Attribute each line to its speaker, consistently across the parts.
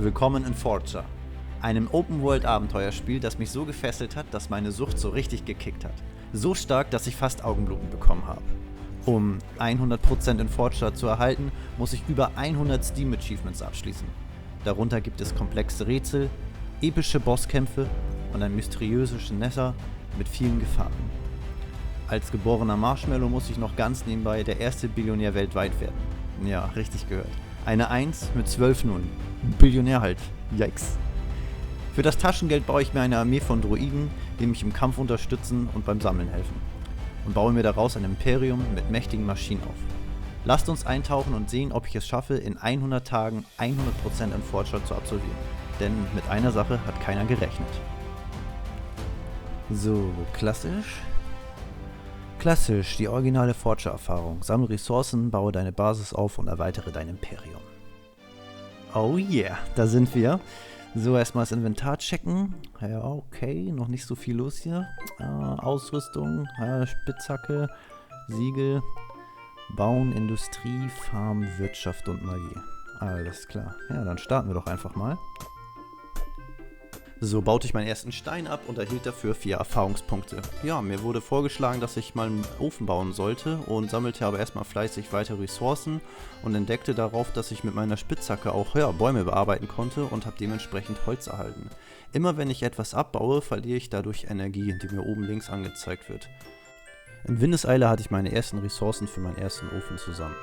Speaker 1: Willkommen in Forza, einem Open-World-Abenteuerspiel, das mich so gefesselt hat, dass meine Sucht so richtig gekickt hat. So stark, dass ich fast Augenbluten bekommen habe. Um 100% in Forza zu erhalten, muss ich über 100 Steam-Achievements abschließen. Darunter gibt es komplexe Rätsel, epische Bosskämpfe und ein mysteriöses Nether mit vielen Gefahren. Als geborener Marshmallow muss ich noch ganz nebenbei der erste Billionär weltweit werden. Ja, richtig gehört. Eine 1 mit 12 Nullen. Billionär halt. Yikes. Für das Taschengeld baue ich mir eine Armee von Droiden, die mich im Kampf unterstützen und beim Sammeln helfen. Und baue mir daraus ein Imperium mit mächtigen Maschinen auf. Lasst uns eintauchen und sehen, ob ich es schaffe, in 100 Tagen 100% in Forza zu absolvieren. Denn mit einer Sache hat keiner gerechnet. So, klassisch. Klassisch, die originale Forza-Erfahrung. Sammle Ressourcen, baue deine Basis auf und erweitere dein Imperium. Oh yeah, da sind wir. So, erstmal das Inventar checken. Ja, okay, noch nicht so viel los hier. Ausrüstung, Spitzhacke, Siegel, Bauen, Industrie, Farm, Wirtschaft und Magie. Alles klar. Ja, dann starten wir doch einfach mal. So baute ich meinen ersten Stein ab und erhielt dafür 4 Erfahrungspunkte. Ja, mir wurde vorgeschlagen, dass ich mal einen Ofen bauen sollte und sammelte aber erstmal fleißig weitere Ressourcen und entdeckte darauf, dass ich mit meiner Spitzhacke auch Bäume bearbeiten konnte und habe dementsprechend Holz erhalten. Immer wenn ich etwas abbaue, verliere ich dadurch Energie, die mir oben links angezeigt wird. In Windeseile hatte ich meine ersten Ressourcen für meinen ersten Ofen zusammen.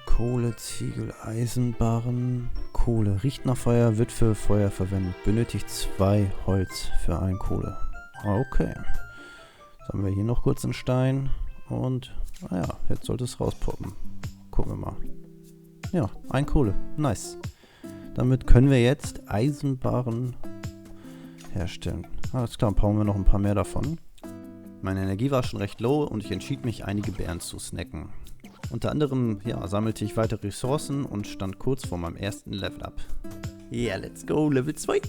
Speaker 1: Kohle, Ziegel, Eisenbarren, Kohle. Riecht nach Feuer, wird für Feuer verwendet. Benötigt 2 Holz für 1 Kohle. Okay. Jetzt haben wir hier noch kurz einen Stein. Und, naja, jetzt sollte es rauspoppen. Gucken wir mal. Ja, 1 Kohle. Nice. Damit können wir jetzt Eisenbarren herstellen. Alles klar, brauchen wir noch ein paar mehr davon. Meine Energie war schon recht low und ich entschied mich, einige Beeren zu snacken. Unter anderem sammelte ich weitere Ressourcen und stand kurz vor meinem ersten Level Up. Yeah, let's go, Level 2.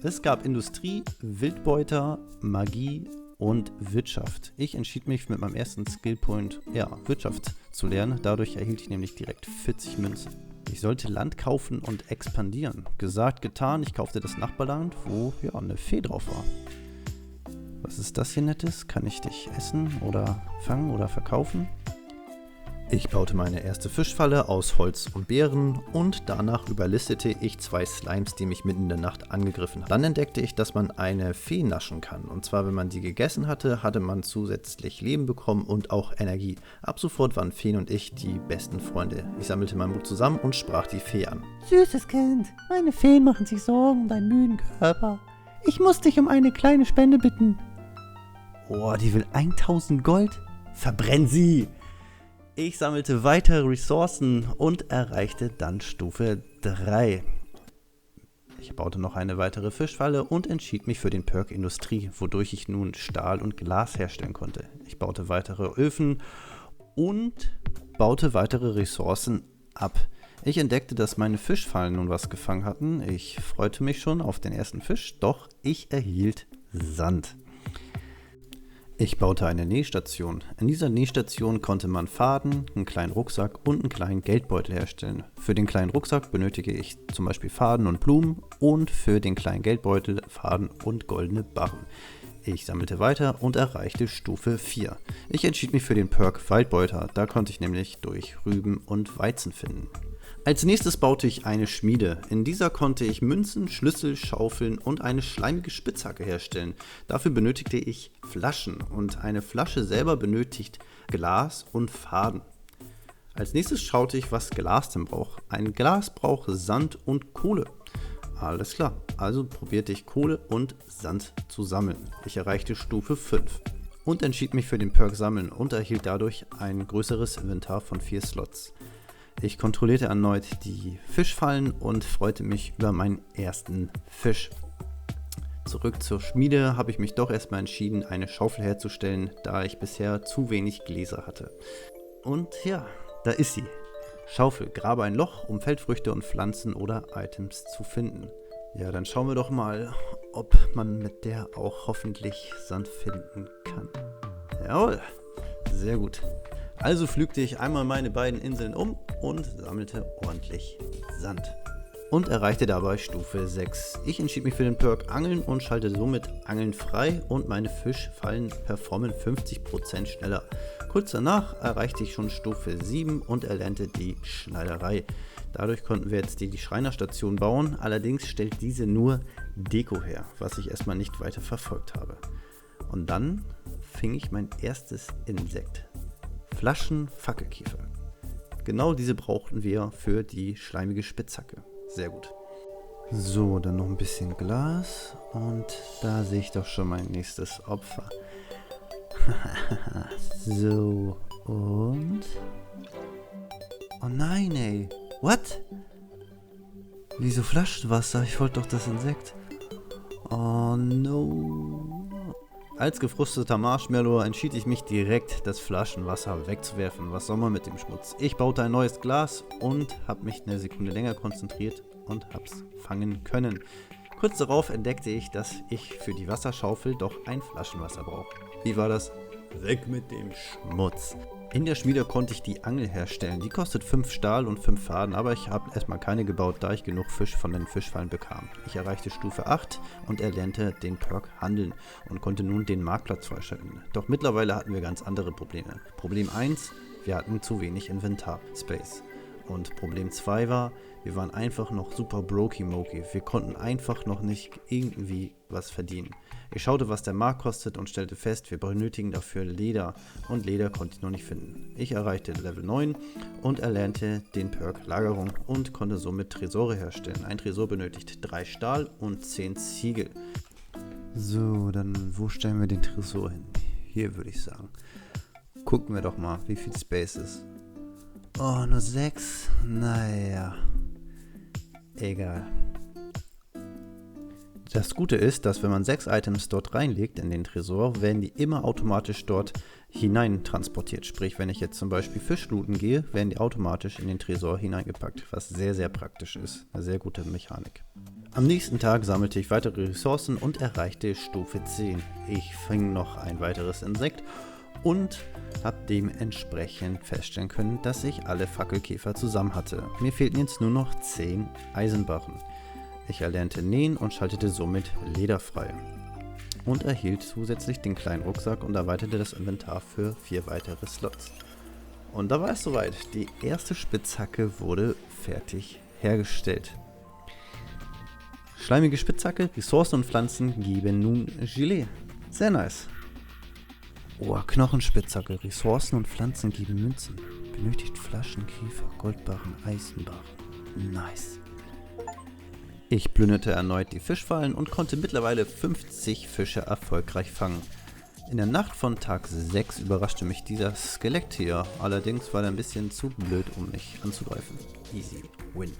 Speaker 1: Es gab Industrie, Wildbeuter, Magie und Wirtschaft. Ich entschied mich mit meinem ersten Skillpoint, Wirtschaft zu lernen. Dadurch erhielt ich nämlich direkt 40 Münzen. Ich sollte Land kaufen und expandieren. Gesagt, getan, ich kaufte das Nachbarland, wo eine Fee drauf war. Was ist das hier Nettes? Kann ich dich essen oder fangen oder verkaufen? Ich baute meine erste Fischfalle aus Holz und Beeren und danach überlistete ich 2 Slimes, die mich mitten in der Nacht angegriffen haben. Dann entdeckte ich, dass man eine Fee naschen kann. Und zwar, wenn man die gegessen hatte, hatte man zusätzlich Leben bekommen und auch Energie. Ab sofort waren Feen und ich die besten Freunde. Ich sammelte meinen Mut zusammen und sprach die Fee an.
Speaker 2: Süßes Kind, meine Feen machen sich Sorgen um deinen müden Körper. Ich muss dich um eine kleine Spende bitten.
Speaker 1: Oh, die will 1000 Gold? Verbrenn sie! Ich sammelte weitere Ressourcen und erreichte dann Stufe 3. Ich baute noch eine weitere Fischfalle und entschied mich für den Perk Industrie, wodurch ich nun Stahl und Glas herstellen konnte. Ich baute weitere Öfen und baute weitere Ressourcen ab. Ich entdeckte, dass meine Fischfallen nun was gefangen hatten. Ich freute mich schon auf den ersten Fisch, doch ich erhielt Sand. Ich baute eine Nähstation. In dieser Nähstation konnte man Faden, einen kleinen Rucksack und einen kleinen Geldbeutel herstellen. Für den kleinen Rucksack benötige ich zum Beispiel Faden und Blumen und für den kleinen Geldbeutel Faden und goldene Barren. Ich sammelte weiter und erreichte Stufe 4. Ich entschied mich für den Perk Waldbeuter, da konnte ich nämlich durch Rüben und Weizen finden. Als nächstes baute ich eine Schmiede. In dieser konnte ich Münzen, Schlüssel, Schaufeln und eine schleimige Spitzhacke herstellen. Dafür benötigte ich Flaschen und eine Flasche selber benötigt Glas und Faden. Als nächstes schaute ich, was Glas denn braucht. Ein Glas braucht Sand und Kohle. Alles klar, also probierte ich Kohle und Sand zu sammeln. Ich erreichte Stufe 5 und entschied mich für den Perk Sammeln und erhielt dadurch ein größeres Inventar von 4 Slots. Ich kontrollierte erneut die Fischfallen und freute mich über meinen ersten Fisch. Zurück zur Schmiede habe ich mich doch erstmal entschieden, eine Schaufel herzustellen, da ich bisher zu wenig Gläser hatte. Und da ist sie. Schaufel, grabe ein Loch, um Feldfrüchte und Pflanzen oder Items zu finden. Ja, dann schauen wir doch mal, ob man mit der auch hoffentlich Sand finden kann. Jawohl, sehr gut. Also pflügte ich einmal meine beiden Inseln um und sammelte ordentlich Sand. und erreichte dabei Stufe 6. Ich entschied mich für den Perk Angeln und schalte somit Angeln frei und meine Fischfallen performen 50% schneller. Kurz danach erreichte ich schon Stufe 7 und erlernte die Schneiderei. Dadurch konnten wir jetzt die Schreinerstation bauen, allerdings stellt diese nur Deko her, was ich erstmal nicht weiter verfolgt habe. Und dann fing ich mein erstes Insekt. Flaschenfackelkiefer. Genau diese brauchten wir für die schleimige Spitzhacke. Sehr gut. So, dann noch ein bisschen Glas und da sehe ich doch schon mein nächstes Opfer. So, und... Oh nein, ey. What? Wieso Flaschenwasser? Ich wollte doch das Insekt. Oh no. Als gefrusteter Marshmallow entschied ich mich direkt, das Flaschenwasser wegzuwerfen. Was soll man mit dem Schmutz? Ich baute ein neues Glas und habe mich eine Sekunde länger konzentriert und hab's fangen können. Kurz darauf entdeckte ich, dass ich für die Wasserschaufel doch ein Flaschenwasser brauche. Wie war das? Weg mit dem Schmutz. In der Schmiede konnte ich die Angel herstellen. Die kostet 5 Stahl und 5 Faden, aber ich habe erstmal keine gebaut, da ich genug Fisch von den Fischfallen bekam. Ich erreichte Stufe 8 und erlernte den Perk Handeln und konnte nun den Marktplatz freischalten. Doch mittlerweile hatten wir ganz andere Probleme. Problem 1, wir hatten zu wenig Inventar-Space. Und Problem 2 war, wir waren einfach noch super brokey-mokey. Wir konnten einfach noch nicht irgendwie was verdienen. Ich schaute, was der Markt kostet und stellte fest, wir benötigen dafür Leder. Und Leder konnte ich noch nicht finden. Ich erreichte Level 9 und erlernte den Perk Lagerung und konnte somit Tresore herstellen. Ein Tresor benötigt 3 Stahl und 10 Ziegel. So, dann wo stellen wir den Tresor hin? Hier würde ich sagen. Gucken wir doch mal, wie viel Space ist. Oh, nur 6? Naja. Egal. Das Gute ist, dass wenn man 6 Items dort reinlegt in den Tresor, werden die immer automatisch dort hinein transportiert. Sprich, wenn ich jetzt zum Beispiel Fisch looten gehe, werden die automatisch in den Tresor hineingepackt, was sehr, sehr praktisch ist. Eine sehr gute Mechanik. Am nächsten Tag sammelte ich weitere Ressourcen und erreichte Stufe 10. Ich fing noch ein weiteres Insekt und habe dementsprechend feststellen können, dass ich alle Fackelkäfer zusammen hatte. Mir fehlten jetzt nur noch 10 Eisenbarren. Ich erlernte Nähen und schaltete somit Leder frei. Und erhielt zusätzlich den kleinen Rucksack und erweiterte das Inventar für 4 weitere Slots. Und da war es soweit. Die erste Spitzhacke wurde fertig hergestellt. Schleimige Spitzhacke, Ressourcen und Pflanzen geben nun Gelee. Sehr nice. Oh, Knochenspitzhacke, Ressourcen und Pflanzen geben Münzen. Benötigt Flaschen, Käfer, Goldbarren, Eisenbarren. Nice. Ich plünderte erneut die Fischfallen und konnte mittlerweile 50 Fische erfolgreich fangen. In der Nacht von Tag 6 überraschte mich dieser Skelett hier, allerdings war er ein bisschen zu blöd, um mich anzugreifen. Easy win.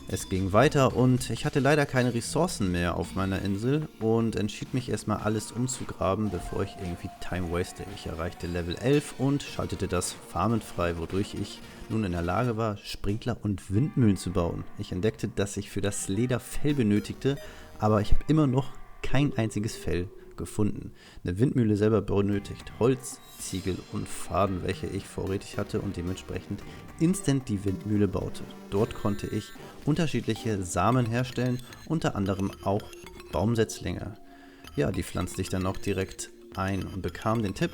Speaker 1: Es ging weiter und ich hatte leider keine Ressourcen mehr auf meiner Insel und entschied mich erstmal alles umzugraben, bevor ich irgendwie Time waste. Ich erreichte Level 11 und schaltete das Farmen frei, wodurch ich nun in der Lage war, Sprinkler und Windmühlen zu bauen. Ich entdeckte, dass ich für das Leder Fell benötigte, aber ich habe immer noch kein einziges Fell gefunden. Eine Windmühle selber benötigt Holz, Ziegel und Faden, welche ich vorrätig hatte und dementsprechend instant die Windmühle baute. Dort konnte ich unterschiedliche Samen herstellen, unter anderem auch Baumsetzlinge. Ja, die pflanzte ich dann auch direkt ein und bekam den Tipp,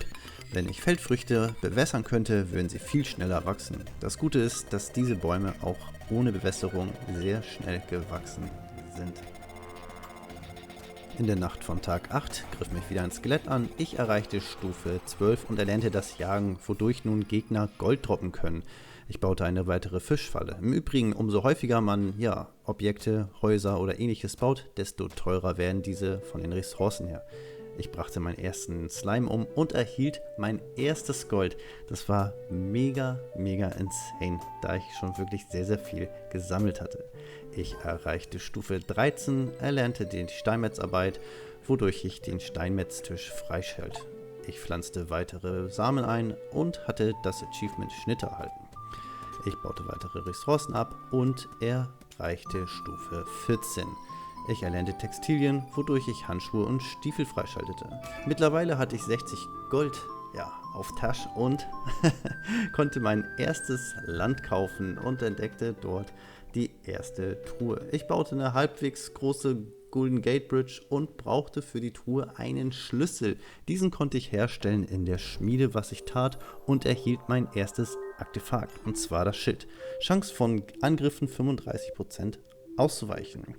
Speaker 1: wenn ich Feldfrüchte bewässern könnte, würden sie viel schneller wachsen. Das Gute ist, dass diese Bäume auch ohne Bewässerung sehr schnell gewachsen sind. In der Nacht von Tag 8 griff mich wieder ein Skelett an. Ich erreichte Stufe 12 und erlernte das Jagen, wodurch nun Gegner Gold droppen können. Ich baute eine weitere Fischfalle. Im Übrigen, umso häufiger man Objekte, Häuser oder ähnliches baut, desto teurer werden diese von den Ressourcen her. Ich brachte meinen ersten Slime um und erhielt mein erstes Gold. Das war mega, mega insane, da ich schon wirklich sehr, sehr viel gesammelt hatte. Ich erreichte Stufe 13, erlernte die Steinmetzarbeit, wodurch ich den Steinmetztisch freischalt. Ich pflanzte weitere Samen ein und hatte das Achievement Schnitte erhalten. Ich baute weitere Ressourcen ab und erreichte Stufe 14. Ich erlernte Textilien, wodurch ich Handschuhe und Stiefel freischaltete. Mittlerweile hatte ich 60 Gold auf Tasche und konnte mein erstes Land kaufen und entdeckte dort, die erste Truhe. Ich baute eine halbwegs große Golden Gate Bridge und brauchte für die Truhe einen Schlüssel. Diesen konnte ich herstellen in der Schmiede, was ich tat, und erhielt mein erstes Artefakt, und zwar das Schild. Chance von Angriffen 35% auszuweichen.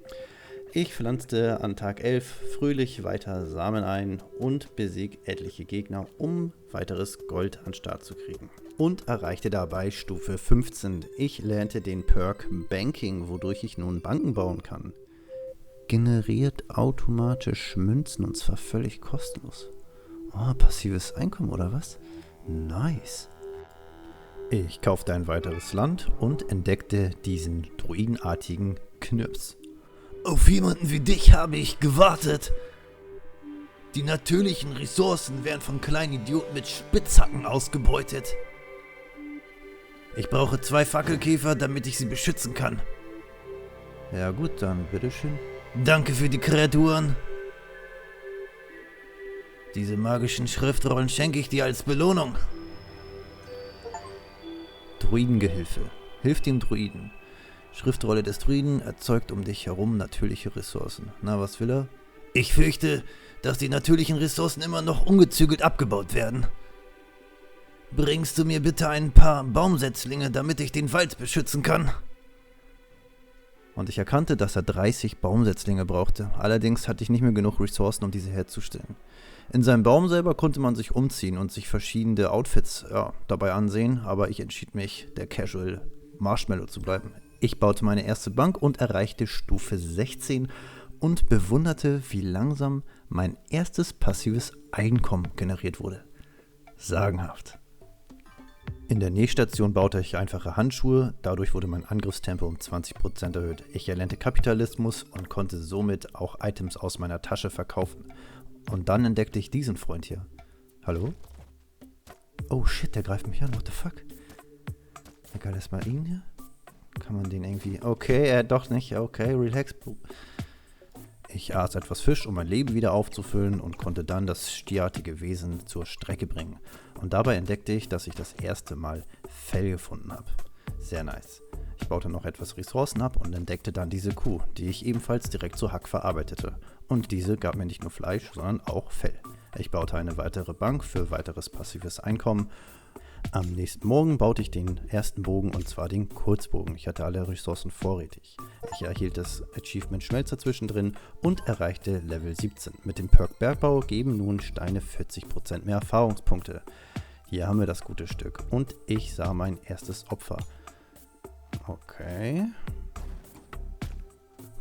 Speaker 1: Ich pflanzte an Tag 11 fröhlich weiter Samen ein und besieg etliche Gegner, um weiteres Gold an Start zu kriegen. Und erreichte dabei Stufe 15. Ich lernte den Perk Banking, wodurch ich nun Banken bauen kann. Generiert automatisch Münzen, und zwar völlig kostenlos. Oh, passives Einkommen oder was? Nice. Ich kaufte ein weiteres Land und entdeckte diesen druidenartigen Knirps. Auf jemanden wie dich habe ich gewartet. Die natürlichen Ressourcen werden von kleinen Idioten mit Spitzhacken ausgebeutet. Ich brauche 2 Fackelkäfer, damit ich sie beschützen kann. Ja gut, dann bitteschön. Danke für die Kreaturen. Diese magischen Schriftrollen schenke ich dir als Belohnung. Druidengehilfe. Hilf dem Druiden. Schriftrolle des Druiden erzeugt um dich herum natürliche Ressourcen. Na, was will er? Ich fürchte, dass die natürlichen Ressourcen immer noch ungezügelt abgebaut werden. Bringst du mir bitte ein paar Baumsetzlinge, damit ich den Wald beschützen kann? Und ich erkannte, dass er 30 Baumsetzlinge brauchte. Allerdings hatte ich nicht mehr genug Ressourcen, um diese herzustellen. In seinem Baum selber konnte man sich umziehen und sich verschiedene Outfits dabei ansehen, aber ich entschied mich, der Casual Marshmallow zu bleiben. Ich baute meine erste Bank und erreichte Stufe 16 und bewunderte, wie langsam mein erstes passives Einkommen generiert wurde. Sagenhaft. In der Nähstation baute ich einfache Handschuhe, dadurch wurde mein Angriffstempo um 20% erhöht. Ich erlernte Kapitalismus und konnte somit auch Items aus meiner Tasche verkaufen. Und dann entdeckte ich diesen Freund hier. Hallo? Oh shit, der greift mich an, what the fuck? Egal, erstmal ihn hier. Kann man den irgendwie... Okay, doch nicht. Okay, relax. Ich aß etwas Fisch, um mein Leben wieder aufzufüllen und konnte dann das stierartige Wesen zur Strecke bringen. Und dabei entdeckte ich, dass ich das erste Mal Fell gefunden habe. Sehr nice. Ich baute noch etwas Ressourcen ab und entdeckte dann diese Kuh, die ich ebenfalls direkt zu Hack verarbeitete. Und diese gab mir nicht nur Fleisch, sondern auch Fell. Ich baute eine weitere Bank für weiteres passives Einkommen. Am nächsten Morgen baute ich den ersten Bogen, und zwar den Kurzbogen. Ich hatte alle Ressourcen vorrätig. Ich erhielt das Achievement Schmelzer zwischendrin und erreichte Level 17. Mit dem Perk Bergbau geben nun Steine 40% mehr Erfahrungspunkte. Hier haben wir das gute Stück. Und ich sah mein erstes Opfer. Okay.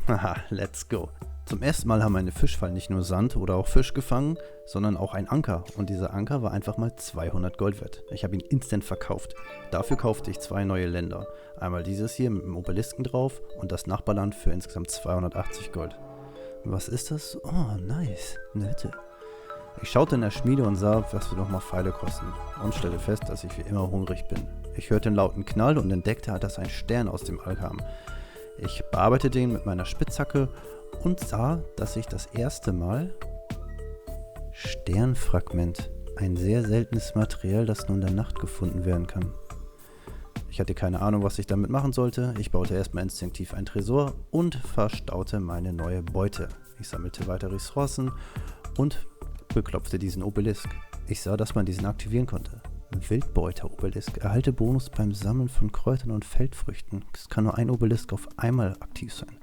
Speaker 1: Haha, let's go. Zum ersten Mal haben meine Fischfallen nicht nur Sand oder auch Fisch gefangen, sondern auch ein Anker. Und dieser Anker war einfach mal 200 Gold wert. Ich habe ihn instant verkauft. Dafür kaufte ich 2 neue Länder. Einmal dieses hier mit dem Obelisken drauf und das Nachbarland für insgesamt 280 Gold. Was ist das? Oh, nice. Eine Hütte. Ich schaute in der Schmiede und sah, was wir nochmal Pfeile kosten. Und stellte fest, dass ich wie immer hungrig bin. Ich hörte einen lauten Knall und entdeckte, dass ein Stern aus dem All kam. Ich bearbeitete ihn mit meiner Spitzhacke und sah, dass ich das erste Mal Sternfragment, ein sehr seltenes Material, das nur in der Nacht gefunden werden kann. Ich hatte keine Ahnung, was ich damit machen sollte. Ich baute erstmal instinktiv einen Tresor und verstaute meine neue Beute. Ich sammelte weitere Ressourcen und beklopfte diesen Obelisk. Ich sah, dass man diesen aktivieren konnte. Wildbeuter-Obelisk. Erhalte Bonus beim Sammeln von Kräutern und Feldfrüchten. Es kann nur ein Obelisk auf einmal aktiv sein.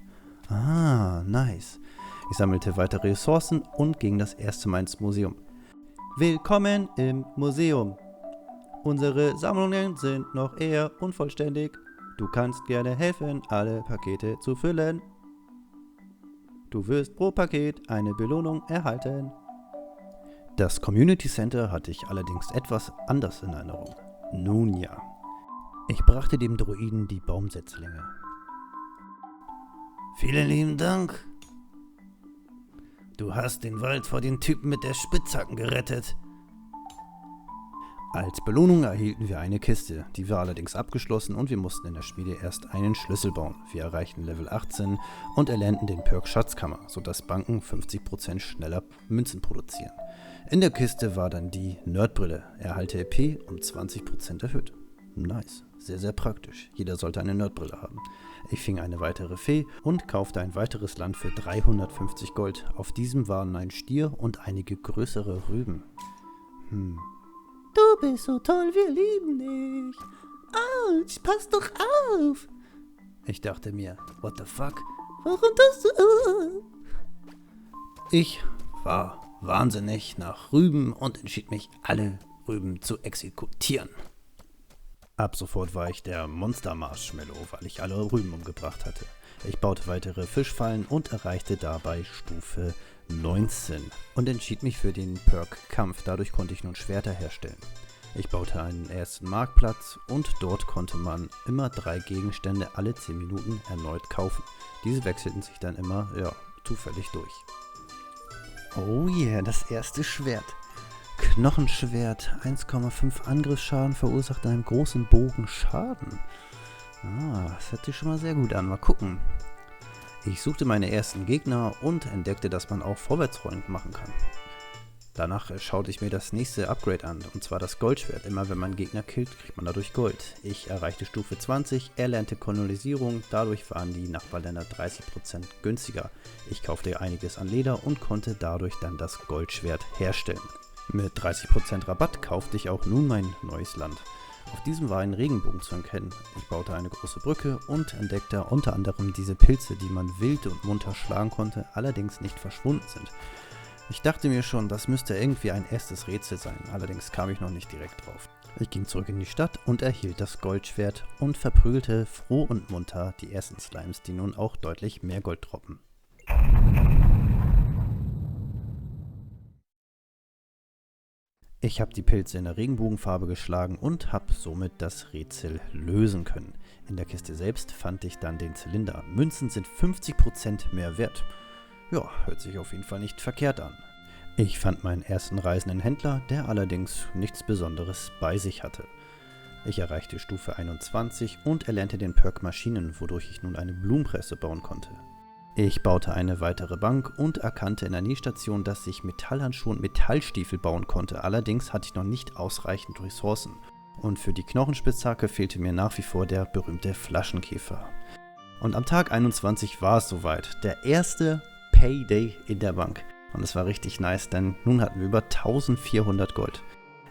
Speaker 1: Ah, nice. Ich sammelte weitere Ressourcen und ging das erste Mal ins Museum. Willkommen im Museum. Unsere Sammlungen sind noch eher unvollständig. Du kannst gerne helfen, alle Pakete zu füllen. Du wirst pro Paket eine Belohnung erhalten. Das Community Center hatte ich allerdings etwas anders in Erinnerung. Nun ja. Ich brachte dem Druiden die Baumsetzlinge. Vielen lieben Dank. Du hast den Wald vor den Typen mit der Spitzhacken gerettet. Als Belohnung erhielten wir eine Kiste, die war allerdings abgeschlossen und wir mussten in der Schmiede erst einen Schlüssel bauen. Wir erreichten Level 18 und erlernten den Perk Schatzkammer, sodass Banken 50% schneller Münzen produzieren. In der Kiste war dann die Nerdbrille, erhalte EP um 20% erhöht. Nice, sehr sehr praktisch, jeder sollte eine Nerdbrille haben. Ich fing eine weitere Fee und kaufte ein weiteres Land für 350 Gold. Auf diesem waren ein Stier und einige größere Rüben.
Speaker 2: Du bist so toll, wir lieben dich. Autsch, pass doch auf.
Speaker 1: Ich dachte mir, what the fuck?
Speaker 2: Warum tust du...
Speaker 1: Ich war wahnsinnig nach Rüben und entschied mich, alle Rüben zu exekutieren. Ab sofort war ich der Monster-Marshmallow, weil ich alle Rüben umgebracht hatte. Ich baute weitere Fischfallen und erreichte dabei Stufe 19 und entschied mich für den Perk Kampf. Dadurch konnte ich nun Schwerter herstellen. Ich baute einen ersten Marktplatz und dort konnte man immer 3 Gegenstände alle 10 Minuten erneut kaufen. Diese wechselten sich dann immer, zufällig durch. Oh yeah, das erste Schwert. Knochenschwert, 1,5 Angriffsschaden verursacht einem großen Bogen Schaden. Das hört sich schon mal sehr gut an. Mal gucken. Ich suchte meine ersten Gegner und entdeckte, dass man auch Vorwärtsrollen machen kann. Danach schaute ich mir das nächste Upgrade an, und zwar das Goldschwert. Immer wenn man Gegner killt, kriegt man dadurch Gold. Ich erreichte Stufe 20, erlernte Kolonisierung, dadurch waren die Nachbarländer 30% günstiger. Ich kaufte einiges an Leder und konnte dadurch dann das Goldschwert herstellen. Mit 30% Rabatt kaufte ich auch nun mein neues Land. Auf diesem war ein Regenbogen zu erkennen. Ich baute eine große Brücke und entdeckte unter anderem diese Pilze, die man wild und munter schlagen konnte, allerdings nicht verschwunden sind. Ich dachte mir schon, das müsste irgendwie ein erstes Rätsel sein, allerdings kam ich noch nicht direkt drauf. Ich ging zurück in die Stadt und erhielt das Goldschwert und verprügelte froh und munter die ersten Slimes, die nun auch deutlich mehr Gold droppen. Ich habe die Pilze in der Regenbogenfarbe geschlagen und habe somit das Rätsel lösen können. In der Kiste selbst fand ich dann den Zylinder. Münzen sind 50% mehr wert. Ja, hört sich auf jeden Fall nicht verkehrt an. Ich fand meinen ersten reisenden Händler, der allerdings nichts Besonderes bei sich hatte. Ich erreichte Stufe 21 und erlernte den Perk Maschinen, wodurch ich nun eine Blumenpresse bauen konnte. Ich baute eine weitere Bank und erkannte in der Nähstation, dass ich Metallhandschuhe und Metallstiefel bauen konnte. Allerdings hatte ich noch nicht ausreichend Ressourcen. Und für die Knochenspitzhacke fehlte mir nach wie vor der berühmte Flaschenkäfer. Und am Tag 21 war es soweit. Der erste Payday in der Bank. Und es war richtig nice, denn nun hatten wir über 1400 Gold.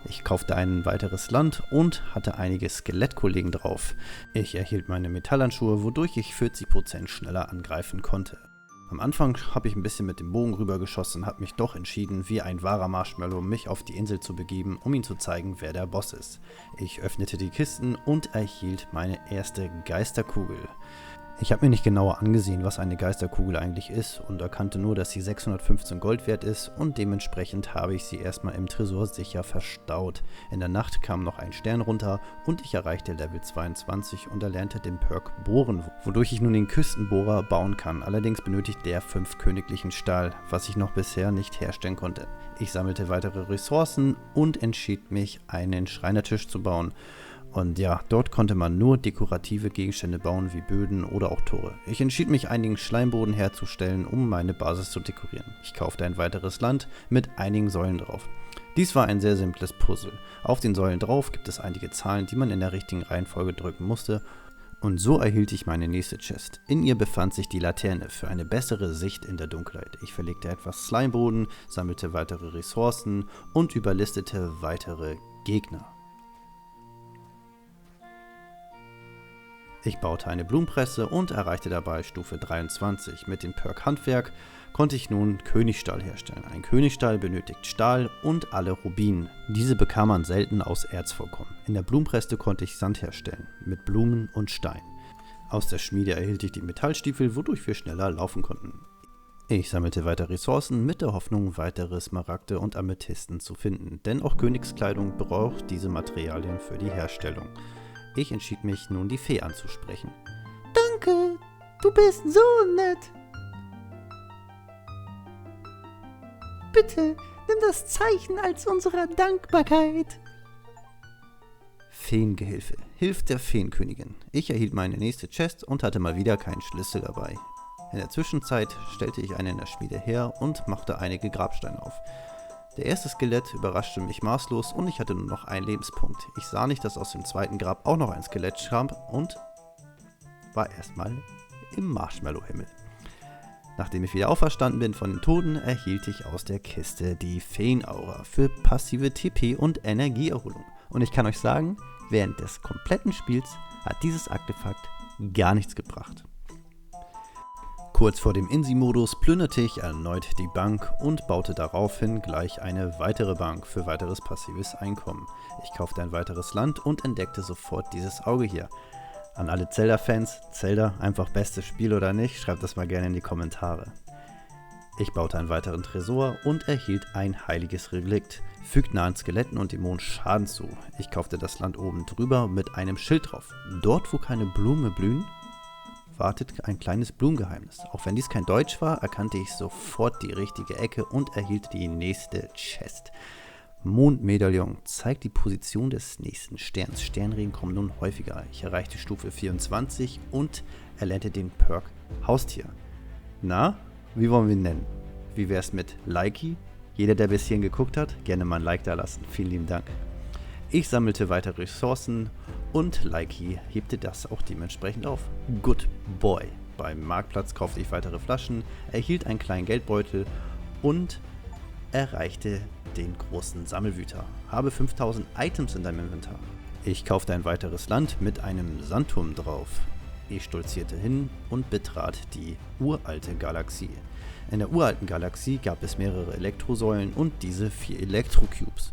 Speaker 1: Ich kaufte ein weiteres Land und hatte einige Skelettkollegen drauf. Ich erhielt meine Metallhandschuhe, wodurch ich 40% schneller angreifen konnte. Am Anfang habe ich ein bisschen mit dem Bogen rübergeschossen und habe mich doch entschieden, wie ein wahrer Marshmallow mich auf die Insel zu begeben, um ihm zu zeigen, wer der Boss ist. Ich öffnete die Kisten und erhielt meine erste Geisterkugel. Ich habe mir nicht genauer angesehen, was eine Geisterkugel eigentlich ist und erkannte nur, dass sie 615 Gold wert ist und dementsprechend habe ich sie erstmal im Tresor sicher verstaut. In der Nacht kam noch ein Stern runter und ich erreichte Level 22 und erlernte den Perk Bohren, wodurch ich nun den Küstenbohrer bauen kann. Allerdings benötigt der 5 königlichen Stahl, was ich noch bisher nicht herstellen konnte. Ich sammelte weitere Ressourcen und entschied mich, einen Schreinertisch zu bauen. Und ja, dort konnte man nur dekorative Gegenstände bauen, wie Böden oder auch Tore. Ich entschied mich, einigen Schleimboden herzustellen, um meine Basis zu dekorieren. Ich kaufte ein weiteres Land mit einigen Säulen drauf. Dies war ein sehr simples Puzzle. Auf den Säulen drauf gibt es einige Zahlen, die man in der richtigen Reihenfolge drücken musste. Und so erhielt ich meine nächste Chest. In ihr befand sich die Laterne für eine bessere Sicht in der Dunkelheit. Ich verlegte etwas Schleimboden, sammelte weitere Ressourcen und überlistete weitere Gegner. Ich baute eine Blumenpresse und erreichte dabei Stufe 23. Mit dem Perk Handwerk konnte ich nun Königstahl herstellen. Ein Königstahl benötigt Stahl und alle Rubinen. Diese bekam man selten aus Erzvorkommen. In der Blumenpresse konnte ich Sand herstellen, mit Blumen und Stein. Aus der Schmiede erhielt ich die Metallstiefel, wodurch wir schneller laufen konnten. Ich sammelte weiter Ressourcen mit der Hoffnung, weitere Smaragde und Amethysten zu finden, denn auch Königskleidung braucht diese Materialien für die Herstellung. Ich entschied mich nun, die Fee anzusprechen.
Speaker 2: Danke, du bist so nett. Bitte, nimm das Zeichen als unsere Dankbarkeit.
Speaker 1: Feengehilfe. Hilf der Feenkönigin. Ich erhielt meine nächste Chest und hatte mal wieder keinen Schlüssel dabei. In der Zwischenzeit stellte ich eine in der Schmiede her und machte einige Grabsteine auf. Der erste Skelett überraschte mich maßlos und ich hatte nur noch einen Lebenspunkt. Ich sah nicht, dass aus dem zweiten Grab auch noch ein Skelett kam und war erstmal im Marshmallow-Himmel. Nachdem ich wieder auferstanden bin von den Toten, erhielt ich aus der Kiste die Feenaura für passive TP und Energieerholung. Und ich kann euch sagen, während des kompletten Spiels hat dieses Artefakt gar nichts gebracht. Kurz vor dem Insi-Modus plünderte ich erneut die Bank und baute daraufhin gleich eine weitere Bank für weiteres passives Einkommen. Ich kaufte ein weiteres Land und entdeckte sofort dieses Auge hier. An alle Zelda-Fans, Zelda, einfach bestes Spiel oder nicht, schreibt das mal gerne in die Kommentare. Ich baute einen weiteren Tresor und erhielt ein heiliges Relikt, fügt nahen Skeletten und Dämonen Schaden zu. Ich kaufte das Land oben drüber mit einem Schild drauf. Dort, wo keine Blumen blühen, wartet ein kleines Blumengeheimnis. Auch wenn dies kein Deutsch war, erkannte ich sofort die richtige Ecke und erhielt die nächste Chest. Mondmedaillon zeigt die Position des nächsten Sterns. Sternregen kommen nun häufiger. Ich erreichte Stufe 24 und erlernte den Perk Haustier. Na, wie wollen wir ihn nennen? Wie wär's mit Likey? Jeder, der bis hierhin geguckt hat, gerne mal ein Like da lassen. Vielen lieben Dank. Ich sammelte weitere Ressourcen und Likey hebte das auch dementsprechend auf. Good boy. Beim Marktplatz kaufte ich weitere Flaschen, erhielt einen kleinen Geldbeutel und erreichte den großen Sammelwüter. Habe 5000 Items in deinem Inventar. Ich kaufte ein weiteres Land mit einem Sandturm drauf. Ich stolzierte hin und betrat die uralte Galaxie. In der uralten Galaxie gab es mehrere Elektrosäulen und diese 4 Elektrocubes.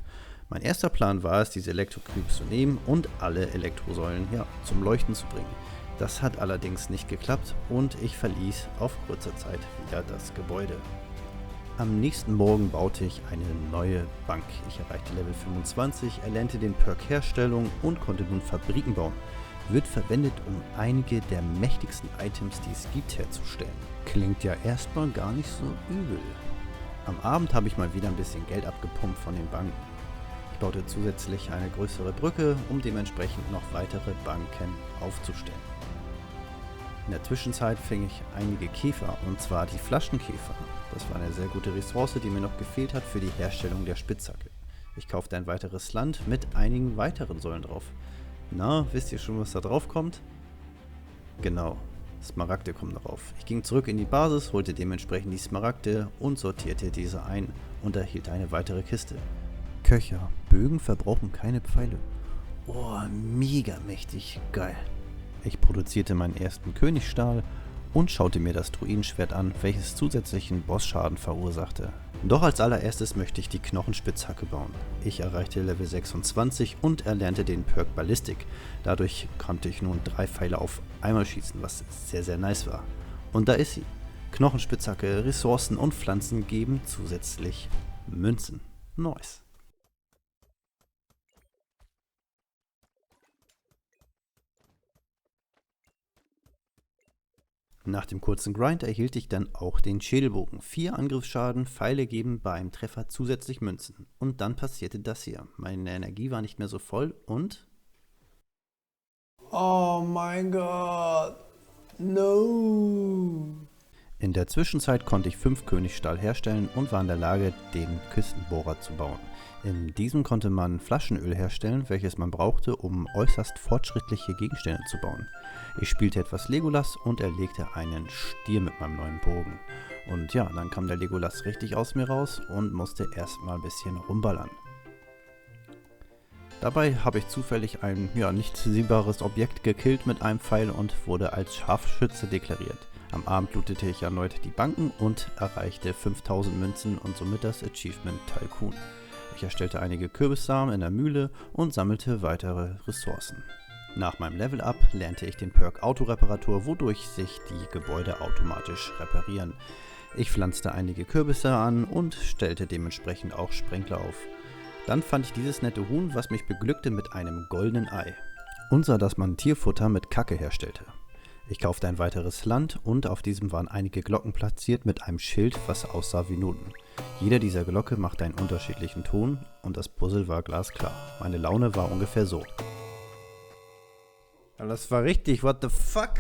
Speaker 1: Mein erster Plan war es, diese Elektrocubes zu nehmen und alle Elektrosäulen zum Leuchten zu bringen. Das hat allerdings nicht geklappt und ich verließ auf kurze Zeit wieder das Gebäude. Am nächsten Morgen baute ich eine neue Bank. Ich erreichte Level 25, erlernte den Perk Herstellung und konnte nun Fabriken bauen. Wird verwendet, um einige der mächtigsten Items, die es gibt, herzustellen. Klingt ja erstmal gar nicht so übel. Am Abend habe ich mal wieder ein bisschen Geld abgepumpt von den Banken. Ich baute zusätzlich eine größere Brücke, um dementsprechend noch weitere Banken aufzustellen. In der Zwischenzeit fing ich einige Käfer, und zwar die Flaschenkäfer. Das war eine sehr gute Ressource, die mir noch gefehlt hat für die Herstellung der Spitzhacke. Ich kaufte ein weiteres Land mit einigen weiteren Säulen drauf. Na, wisst ihr schon, was da drauf kommt? Genau, Smaragde kommen darauf. Ich ging zurück in die Basis, holte dementsprechend die Smaragde und sortierte diese ein und erhielt eine weitere Kiste. Köcher, Bögen verbrauchen keine Pfeile. Oh, mega mächtig, geil. Ich produzierte meinen ersten Königstahl und schaute mir das Druidenschwert an, welches zusätzlichen Bossschaden verursachte. Doch als allererstes möchte ich die Knochenspitzhacke bauen. Ich erreichte Level 26 und erlernte den Perk Ballistik. Dadurch konnte ich nun 3 Pfeile auf einmal schießen, was sehr sehr nice war. Und da ist sie. Knochenspitzhacke, Ressourcen und Pflanzen geben zusätzlich Münzen. Nice. Nach dem kurzen Grind erhielt ich dann auch den Schädelbogen. 4 Angriffsschaden, Pfeile geben bei einem Treffer zusätzlich Münzen. Und dann passierte das hier. Meine Energie war nicht mehr so voll und...
Speaker 3: Oh mein Gott. No.
Speaker 1: In der Zwischenzeit konnte ich 5 Königstahl herstellen und war in der Lage, den Küstenbohrer zu bauen. In diesem konnte man Flaschenöl herstellen, welches man brauchte, um äußerst fortschrittliche Gegenstände zu bauen. Ich spielte etwas Legolas und erlegte einen Stier mit meinem neuen Bogen. Und ja, dann kam der Legolas richtig aus mir raus und musste erstmal ein bisschen rumballern. Dabei habe ich zufällig ein nicht sehbares Objekt gekillt mit einem Pfeil und wurde als Scharfschütze deklariert. Am Abend lootete ich erneut die Banken und erreichte 5000 Münzen und somit das Achievement Tycoon. Ich erstellte einige Kürbissamen in der Mühle und sammelte weitere Ressourcen. Nach meinem Level-Up lernte ich den Perk Autoreparatur, wodurch sich die Gebäude automatisch reparieren. Ich pflanzte einige Kürbisse an und stellte dementsprechend auch Sprenkler auf. Dann fand ich dieses nette Huhn, was mich beglückte mit einem goldenen Ei. Und sah, dass man Tierfutter mit Kacke herstellte. Ich kaufte ein weiteres Land und auf diesem waren einige Glocken platziert mit einem Schild, was aussah wie Noten. Jeder dieser Glocke machte einen unterschiedlichen Ton und das Puzzle war glasklar. Meine Laune war ungefähr so.
Speaker 3: Das war richtig, what the fuck?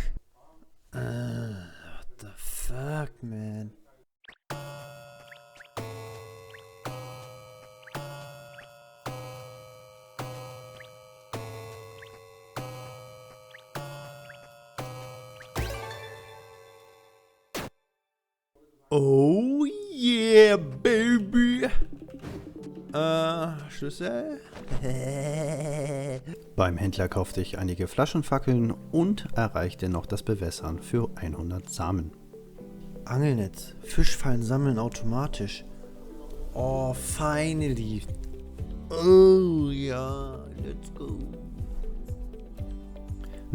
Speaker 3: What the fuck, man?
Speaker 1: Oh yeah, baby. Schlüssel? Beim Händler kaufte ich einige Flaschenfackeln und erreichte noch das Bewässern für 100 Samen.
Speaker 3: Angelnetz. Fischfallen sammeln automatisch. Oh, finally.
Speaker 1: Oh ja, let's go.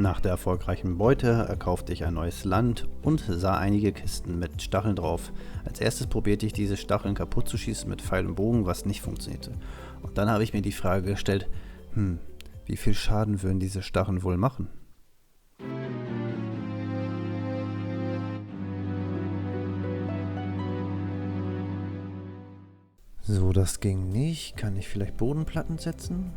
Speaker 1: Nach der erfolgreichen Beute erkaufte ich ein neues Land und sah einige Kisten mit Stacheln drauf. Als erstes probierte ich diese Stacheln kaputt zu schießen mit Pfeil und Bogen, was nicht funktionierte. Und dann habe ich mir die Frage gestellt, wie viel Schaden würden diese Stacheln wohl machen?
Speaker 3: So, das ging nicht. Kann ich vielleicht Bodenplatten setzen?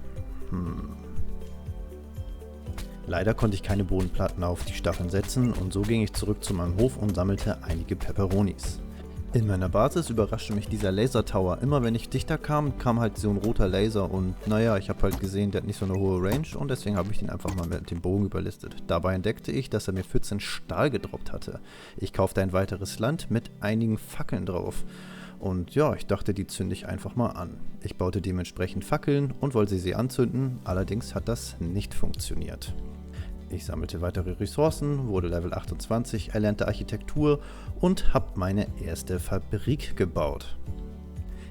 Speaker 1: Leider konnte ich keine Bodenplatten auf die Stacheln setzen und so ging ich zurück zu meinem Hof und sammelte einige Peperonis. In meiner Basis überraschte mich dieser Laser-Tower. Immer wenn ich dichter kam, kam halt so ein roter Laser und naja, ich habe halt gesehen, der hat nicht so eine hohe Range und deswegen habe ich den einfach mal mit dem Bogen überlistet. Dabei entdeckte ich, dass er mir 14 Stahl gedroppt hatte. Ich kaufte ein weiteres Land mit einigen Fackeln drauf. Und ja, ich dachte, die zünde ich einfach mal an. Ich baute dementsprechend Fackeln und wollte sie anzünden, allerdings hat das nicht funktioniert. Ich sammelte weitere Ressourcen, wurde Level 28, erlernte Architektur und habe meine erste Fabrik gebaut.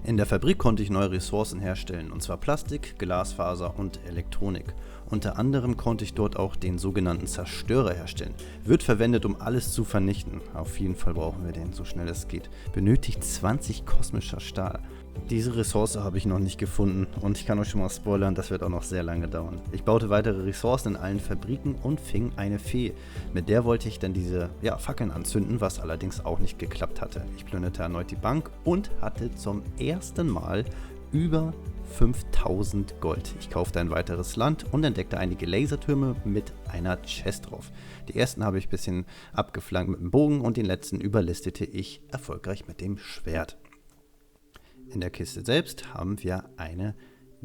Speaker 1: In der Fabrik konnte ich neue Ressourcen herstellen, und zwar Plastik, Glasfaser und Elektronik. Unter anderem konnte ich dort auch den sogenannten Zerstörer herstellen. Wird verwendet, um alles zu vernichten. Auf jeden Fall brauchen wir den, so schnell es geht. Benötigt 20 kosmischer Stahl. Diese Ressource habe ich noch nicht gefunden und ich kann euch schon mal spoilern, das wird auch noch sehr lange dauern. Ich baute weitere Ressourcen in allen Fabriken und fing eine Fee. Mit der wollte ich dann diese Fackeln anzünden, was allerdings auch nicht geklappt hatte. Ich plünderte erneut die Bank und hatte zum ersten Mal über 5000 Gold. Ich kaufte ein weiteres Land und entdeckte einige Lasertürme mit einer Chest drauf. Die ersten habe ich ein bisschen abgeflankt mit dem Bogen und den letzten überlistete ich erfolgreich mit dem Schwert. In der Kiste selbst haben wir eine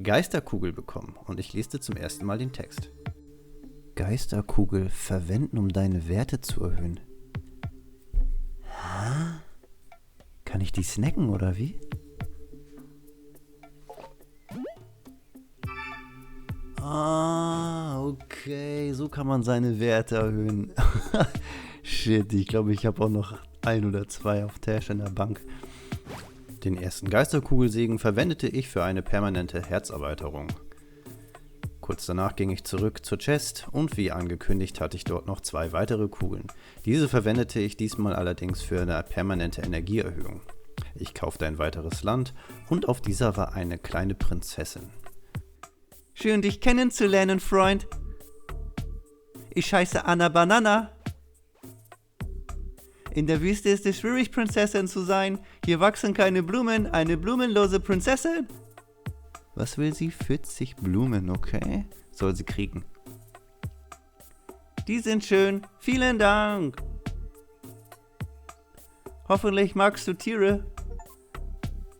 Speaker 1: Geisterkugel bekommen und ich leste zum ersten Mal den Text. Geisterkugel verwenden, um deine Werte zu erhöhen. Hä? Kann ich die snacken oder wie? Ah, okay, so kann man seine Werte erhöhen. Shit, ich glaube, ich habe auch noch 1 oder 2 auf Tash in der Bank. Den ersten Geisterkugelsegen verwendete ich für eine permanente Herzerweiterung. Kurz danach ging ich zurück zur Chest und wie angekündigt hatte ich dort noch 2 weitere Kugeln. Diese verwendete ich diesmal allerdings für eine permanente Energieerhöhung. Ich kaufte ein weiteres Land und auf dieser war eine kleine Prinzessin.
Speaker 2: Schön, dich kennenzulernen, Freund. Ich heiße Anna Banana. In der Wüste ist es schwierig, Prinzessin zu sein. Hier wachsen keine Blumen, eine blumenlose Prinzessin.
Speaker 1: Was will sie? 40 Blumen, okay? Soll sie kriegen.
Speaker 2: Die sind schön. Vielen Dank. Hoffentlich magst du Tiere.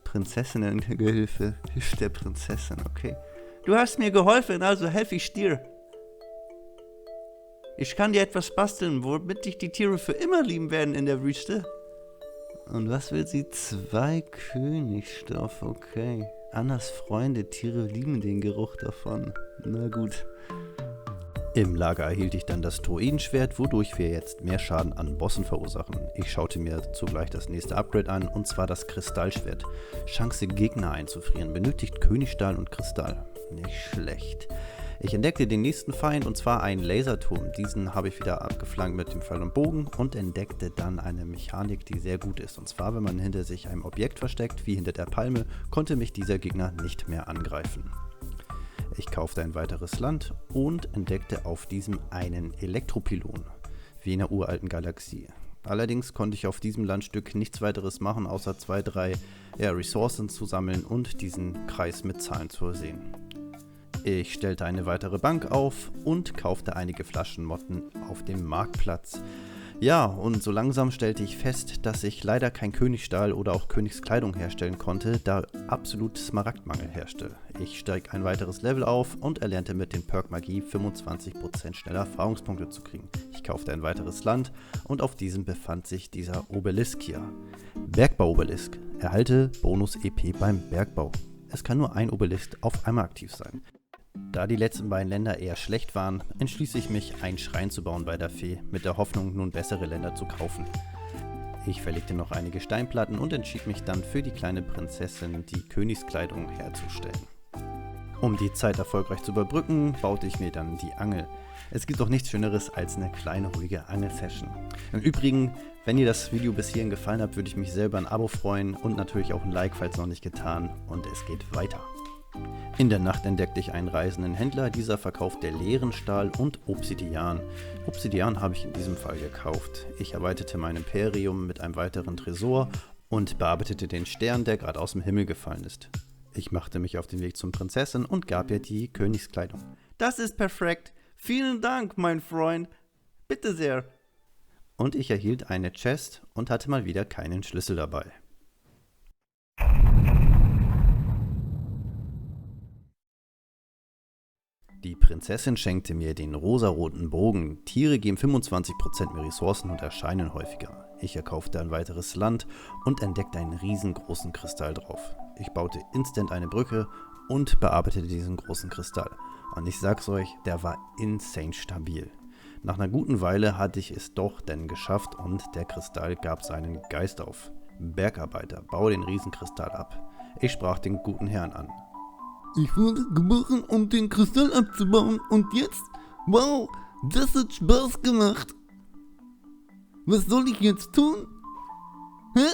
Speaker 1: Prinzessinnengehilfe hilft der Prinzessin, okay?
Speaker 2: Du hast mir geholfen, also helfe ich dir. Ich kann dir etwas basteln, womit dich die Tiere für immer lieben werden in der Wüste.
Speaker 1: Und was will sie? 2 Königstoff, okay. Annas Freunde, Tiere lieben den Geruch davon. Na gut. Im Lager erhielt ich dann das Druidenschwert, wodurch wir jetzt mehr Schaden an Bossen verursachen. Ich schaute mir zugleich das nächste Upgrade an, und zwar das Kristallschwert. Chance, Gegner einzufrieren, benötigt Königstahl und Kristall. Nicht schlecht. Ich entdeckte den nächsten Feind, und zwar einen Laserturm. Diesen habe ich wieder abgeflankt mit dem Pfeil und Bogen und entdeckte dann eine Mechanik, die sehr gut ist. Und zwar, wenn man hinter sich einem Objekt versteckt, wie hinter der Palme, konnte mich dieser Gegner nicht mehr angreifen. Ich kaufte ein weiteres Land und entdeckte auf diesem einen Elektropylon, wie in einer uralten Galaxie. Allerdings konnte ich auf diesem Landstück nichts weiteres machen, außer 2, 3 Ressourcen zu sammeln und diesen Kreis mit Zahlen zu versehen. Ich stellte eine weitere Bank auf und kaufte einige Flaschenmotten auf dem Marktplatz. Ja, und so langsam stellte ich fest, dass ich leider kein Königsstahl oder auch Königskleidung herstellen konnte, da absolut Smaragdmangel herrschte. Ich steig ein weiteres Level auf und erlernte mit dem Perk Magie 25% schneller Erfahrungspunkte zu kriegen. Ich kaufte ein weiteres Land und auf diesem befand sich dieser Obelisk hier. Bergbau-Obelisk. Erhalte Bonus-EP beim Bergbau. Es kann nur ein Obelisk auf einmal aktiv sein. Da die letzten beiden Länder eher schlecht waren, entschließe ich mich, einen Schrein zu bauen bei der Fee, mit der Hoffnung, nun bessere Länder zu kaufen. Ich verlegte noch einige Steinplatten und entschied mich dann für die kleine Prinzessin, die Königskleidung herzustellen. Um die Zeit erfolgreich zu überbrücken, baute ich mir dann die Angel. Es gibt doch nichts Schöneres als eine kleine, ruhige Angel-Session. Im Übrigen, wenn dir das Video bis hierhin gefallen hat, würde ich mich selber ein Abo freuen und natürlich auch ein Like, falls noch nicht getan. Und es geht weiter. In der Nacht entdeckte ich einen reisenden Händler, dieser verkauft der leeren Stahl und Obsidian. Obsidian habe ich in diesem Fall gekauft. Ich erweiterte mein Imperium mit einem weiteren Tresor und bearbeitete den Stern, der gerade aus dem Himmel gefallen ist. Ich machte mich auf den Weg zum Prinzessin und gab ihr die Königskleidung. Das ist perfekt. Vielen Dank, mein Freund. Bitte sehr. Und ich erhielt eine Chest und hatte mal wieder keinen Schlüssel dabei. Die Prinzessin schenkte mir den rosaroten Bogen. Tiere geben 25% mehr Ressourcen und erscheinen häufiger. Ich erkaufte ein weiteres Land und entdeckte einen riesengroßen Kristall drauf. Ich baute instant eine Brücke und bearbeitete diesen großen Kristall. Und ich sag's euch, der war insane stabil. Nach einer guten Weile hatte ich es doch denn geschafft und der Kristall gab seinen Geist auf. Bergarbeiter, baue den Riesenkristall ab. Ich sprach den guten Herrn an.
Speaker 4: Ich wurde geboren, um den Kristall abzubauen und jetzt? Wow, das hat Spaß gemacht. Was soll ich jetzt tun? Hä?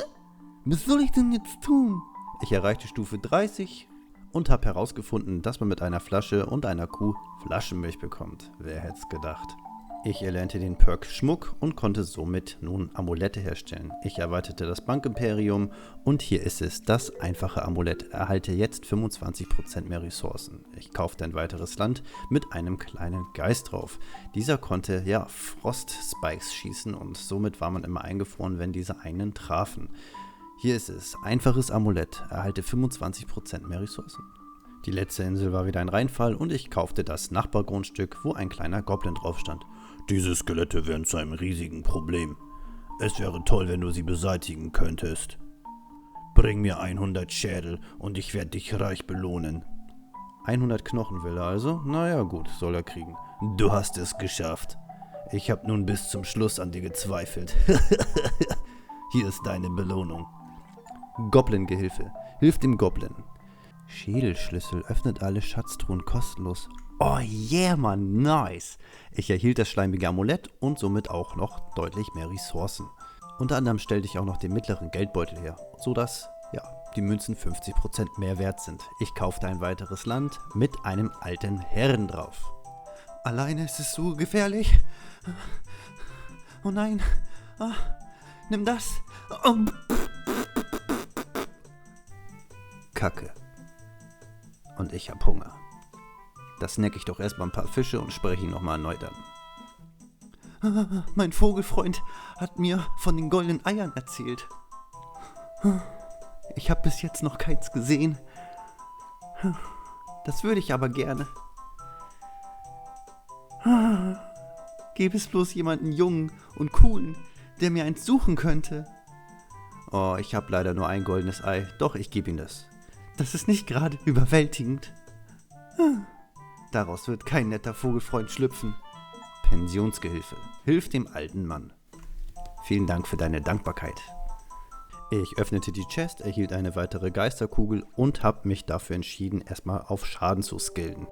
Speaker 4: Was soll ich denn jetzt tun?
Speaker 1: Ich erreichte Stufe 30 und habe herausgefunden, dass man mit einer Flasche und einer Kuh Flaschenmilch bekommt. Wer hätte es gedacht? Ich erlernte den Perk Schmuck und konnte somit nun Amulette herstellen. Ich erweiterte das Bankimperium und hier ist es, das einfache Amulett. Erhalte jetzt 25% mehr Ressourcen. Ich kaufte ein weiteres Land mit einem kleinen Geist drauf. Dieser konnte ja Frost-Spikes schießen und somit war man immer eingefroren, wenn diese einen trafen. Hier ist es, einfaches Amulett. Erhalte 25% mehr Ressourcen. Die letzte Insel war wieder ein Reinfall und ich kaufte das Nachbargrundstück, wo ein kleiner Goblin drauf stand. Diese Skelette werden zu einem riesigen Problem. Es wäre toll, wenn du sie beseitigen könntest. Bring mir 100 Schädel und ich werde dich reich belohnen. 100 Knochen will er also? Naja gut, soll er kriegen. Du hast es geschafft. Ich habe nun bis zum Schluss an dir gezweifelt. Hier ist deine Belohnung. Goblin-Gehilfe. Hilf dem Goblin. Schädelschlüssel öffnet alle Schatztruhen kostenlos. Oh yeah, man, nice. Ich erhielt das schleimige Amulett und somit auch noch deutlich mehr Ressourcen. Unter anderem stellte ich auch noch den mittleren Geldbeutel her, sodass, ja, die Münzen 50% mehr wert sind. Ich kaufte ein weiteres Land mit einem alten Herren drauf. Alleine ist es so gefährlich. Oh nein. Ah, nimm das. Oh. Kacke. Und ich hab Hunger. Da snack ich doch erstmal ein paar Fische und spreche ihn nochmal erneut an. Mein Vogelfreund hat mir von den goldenen Eiern erzählt. Ich habe bis jetzt noch keins gesehen. Das würde ich aber gerne. Gäbe es bloß jemanden jungen und coolen, der mir eins suchen könnte. Oh, ich habe leider nur ein goldenes Ei. Doch, ich gebe ihm das. Das ist nicht gerade überwältigend. Daraus wird kein netter Vogelfreund schlüpfen. Pensionsgehilfe. Hilf dem alten Mann. Vielen Dank für deine Dankbarkeit. Ich öffnete die Chest, erhielt eine weitere Geisterkugel und habe mich dafür entschieden, erstmal auf Schaden zu skillen.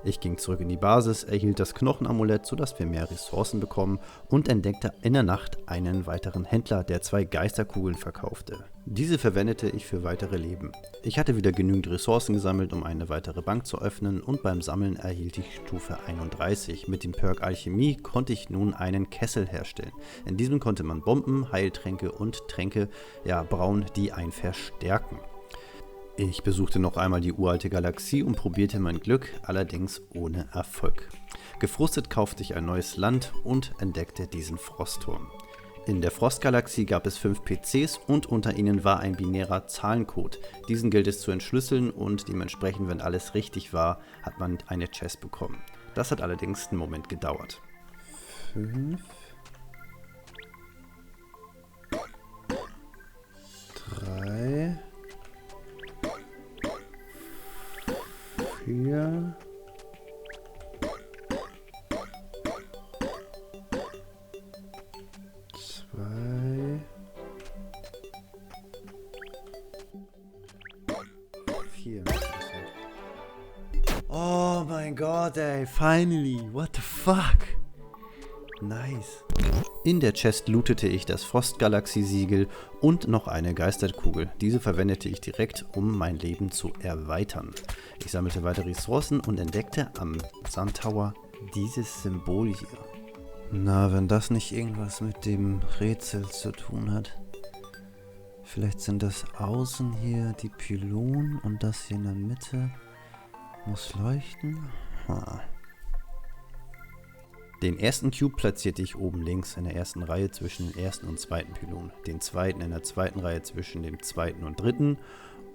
Speaker 1: Ich ging zurück in die Basis, erhielt das Knochenamulett, sodass wir mehr Ressourcen bekommen und entdeckte in der Nacht einen weiteren Händler, der 2 Geisterkugeln verkaufte. Diese verwendete ich für weitere Leben. Ich hatte wieder genügend Ressourcen gesammelt, um eine weitere Bank zu öffnen und beim Sammeln erhielt ich Stufe 31. Mit dem Perk Alchemie konnte ich nun einen Kessel herstellen. In diesem konnte man Bomben, Heiltränke und Tränke brauen, die einen verstärken. Ich besuchte noch einmal die uralte Galaxie und probierte mein Glück, allerdings ohne Erfolg. Gefrustet kaufte ich ein neues Land und entdeckte diesen Frostturm. In der Frostgalaxie gab es 5 PCs und unter ihnen war ein binärer Zahlencode. Diesen gilt es zu entschlüsseln und dementsprechend, wenn alles richtig war, hat man eine Chest bekommen. Das hat allerdings einen Moment gedauert.
Speaker 3: 5,
Speaker 1: mein Gott, ey, finally, what the fuck? Nice. In der Chest lootete ich das Frostgalaxie-Siegel und noch eine Geisterkugel. Diese verwendete ich direkt, um mein Leben zu erweitern. Ich sammelte weitere Ressourcen und entdeckte am Sun Tower dieses Symbol hier. Na, wenn das nicht irgendwas mit dem Rätsel zu tun hat. Vielleicht sind das außen hier die Pylonen und das hier in der Mitte muss leuchten. Den ersten Cube platzierte ich oben links in der ersten Reihe zwischen dem ersten und zweiten Pylon, den zweiten in der zweiten Reihe zwischen dem zweiten und dritten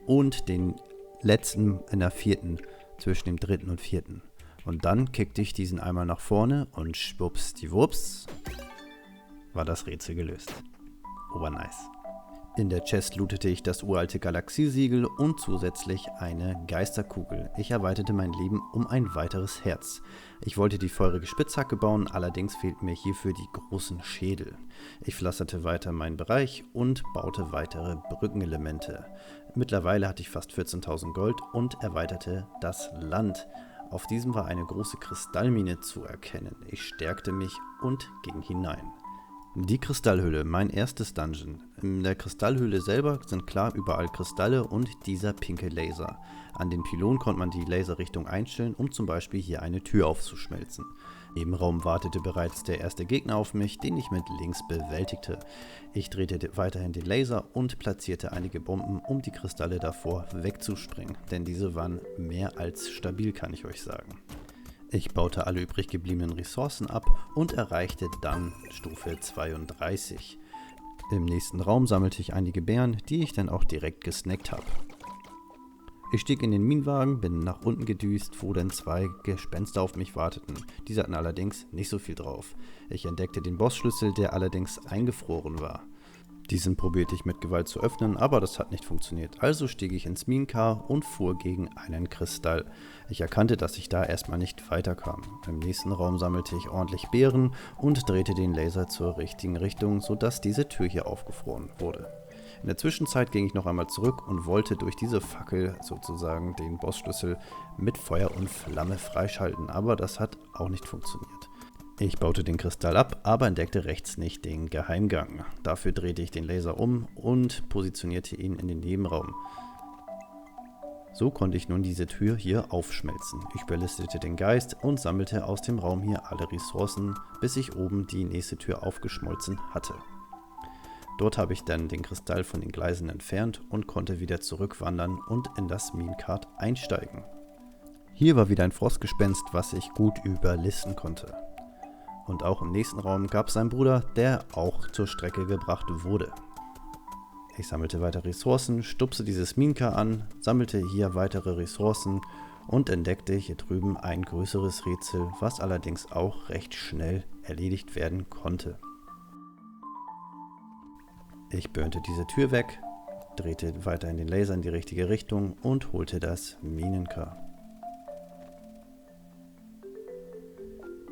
Speaker 1: und den letzten in der vierten zwischen dem dritten und vierten. Und dann kickte ich diesen einmal nach vorne und schwuppsdiwupps war das Rätsel gelöst. Obernice. In der Chest lootete ich das uralte Galaxiesiegel und zusätzlich eine Geisterkugel. Ich erweiterte mein Leben um ein weiteres Herz. Ich wollte die feurige Spitzhacke bauen, allerdings fehlten mir hierfür die großen Schädel. Ich pflasterte weiter meinen Bereich und baute weitere Brückenelemente. Mittlerweile hatte ich fast 14.000 Gold und erweiterte das Land. Auf diesem war eine große Kristallmine zu erkennen. Ich stärkte mich und ging hinein. Die Kristallhöhle, mein erstes Dungeon. In der Kristallhöhle selber sind klar überall Kristalle und dieser pinke Laser. An den Pylonen konnte man die Laserrichtung einstellen, um zum Beispiel hier eine Tür aufzuschmelzen. Im Raum wartete bereits der erste Gegner auf mich, den ich mit links bewältigte. Ich drehte weiterhin den Laser und platzierte einige Bomben, um die Kristalle davor wegzusprengen, denn diese waren mehr als stabil, kann ich euch sagen. Ich baute alle übrig gebliebenen Ressourcen ab und erreichte dann Stufe 32. Im nächsten Raum sammelte ich einige Beeren, die ich dann auch direkt gesnackt habe. Ich stieg in den Minenwagen, bin nach unten gedüst, wo dann 2 Gespenster auf mich warteten. Diese hatten allerdings nicht so viel drauf. Ich entdeckte den Bossschlüssel, der allerdings eingefroren war. Diesen probierte ich mit Gewalt zu öffnen, aber das hat nicht funktioniert. Also stieg ich ins Minencar und fuhr gegen einen Kristall. Ich erkannte, dass ich da erstmal nicht weiterkam. Im nächsten Raum sammelte ich ordentlich Beeren und drehte den Laser zur richtigen Richtung, sodass diese Tür hier aufgefroren wurde. In der Zwischenzeit ging ich noch einmal zurück und wollte durch diese Fackel sozusagen den Bossschlüssel mit Feuer und Flamme freischalten, aber das hat auch nicht funktioniert. Ich baute den Kristall ab, aber entdeckte rechts nicht den Geheimgang. Dafür drehte ich den Laser um und positionierte ihn in den Nebenraum. So konnte ich nun diese Tür hier aufschmelzen. Ich überlistete den Geist und sammelte aus dem Raum hier alle Ressourcen, bis ich oben die nächste Tür aufgeschmolzen hatte. Dort habe ich dann den Kristall von den Gleisen entfernt und konnte wieder zurückwandern und in das Minecart einsteigen. Hier war wieder ein Frostgespenst, was ich gut überlisten konnte. Und auch im nächsten Raum gab es einen Bruder, der auch zur Strecke gebracht wurde. Ich sammelte weitere Ressourcen, stupste dieses Minencar an, sammelte hier weitere Ressourcen und entdeckte hier drüben ein größeres Rätsel, was allerdings auch recht schnell erledigt werden konnte. Ich burnte diese Tür weg, drehte weiterhin den Laser in die richtige Richtung und holte das Minencar.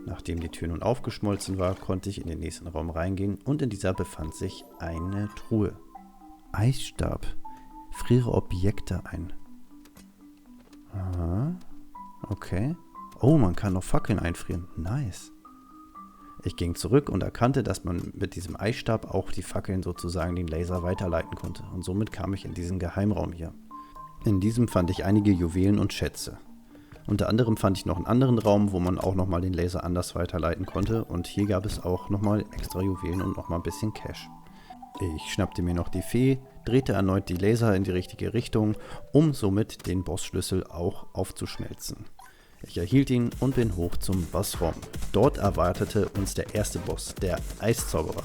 Speaker 1: Nachdem die Tür nun aufgeschmolzen war, konnte ich in den nächsten Raum reingehen und in dieser befand sich eine Truhe. Eisstab. Friere Objekte ein. Aha. Okay. Oh, man kann noch Fackeln einfrieren. Nice. Ich ging zurück und erkannte, dass man mit diesem Eisstab auch die Fackeln sozusagen den Laser weiterleiten konnte. Und somit kam ich in diesen Geheimraum hier. In diesem fand ich einige Juwelen und Schätze. Unter anderem fand ich noch einen anderen Raum, wo man auch nochmal den Laser anders weiterleiten konnte. Und hier gab es auch nochmal extra Juwelen und nochmal ein bisschen Cash. Ich schnappte mir noch die Fee, drehte erneut die Laser in die richtige Richtung, um somit den Bossschlüssel auch aufzuschmelzen. Ich erhielt ihn und bin hoch zum Bossraum. Dort erwartete uns der erste Boss, der Eiszauberer.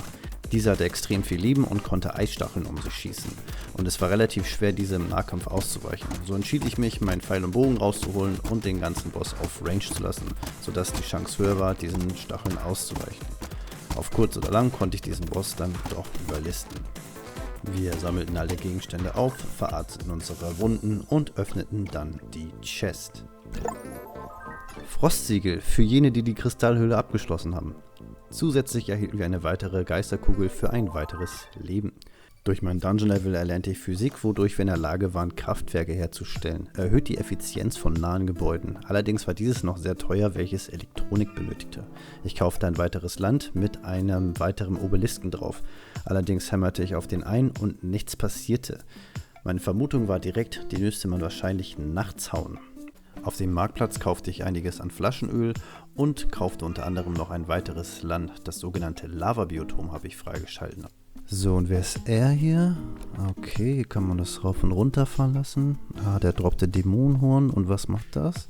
Speaker 1: Dieser hatte extrem viel Leben und konnte Eisstacheln um sich schießen. Und es war relativ schwer, diesem im Nahkampf auszuweichen. So entschied ich mich, meinen Pfeil und Bogen rauszuholen und den ganzen Boss auf Range zu lassen, sodass die Chance höher war, diesen Stacheln auszuweichen. Auf kurz oder lang konnte ich diesen Boss dann doch überlisten. Wir sammelten alle Gegenstände auf, verarzteten unsere Wunden und öffneten dann die Chest. Frostsiegel für jene, die die Kristallhöhle abgeschlossen haben. Zusätzlich erhielten wir eine weitere Geisterkugel für ein weiteres Leben. Durch mein Dungeon-Level erlernte ich Physik, wodurch wir in der Lage waren, Kraftwerke herzustellen. Erhöht die Effizienz von nahen Gebäuden. Allerdings war dieses noch sehr teuer, welches Elektronik benötigte. Ich kaufte ein weiteres Land mit einem weiteren Obelisken drauf. Allerdings hämmerte ich auf den ein und nichts passierte. Meine Vermutung war direkt, den müsste man wahrscheinlich nachts hauen. Auf dem Marktplatz kaufte ich einiges an Flaschenöl und kaufte unter anderem noch ein weiteres Land. Das sogenannte Lava-Biotom habe ich freigeschalten. So, und wer ist er hier? Okay, hier kann man das rauf und runter fahren lassen. Der droppte Dämonenhorn. Und was macht das?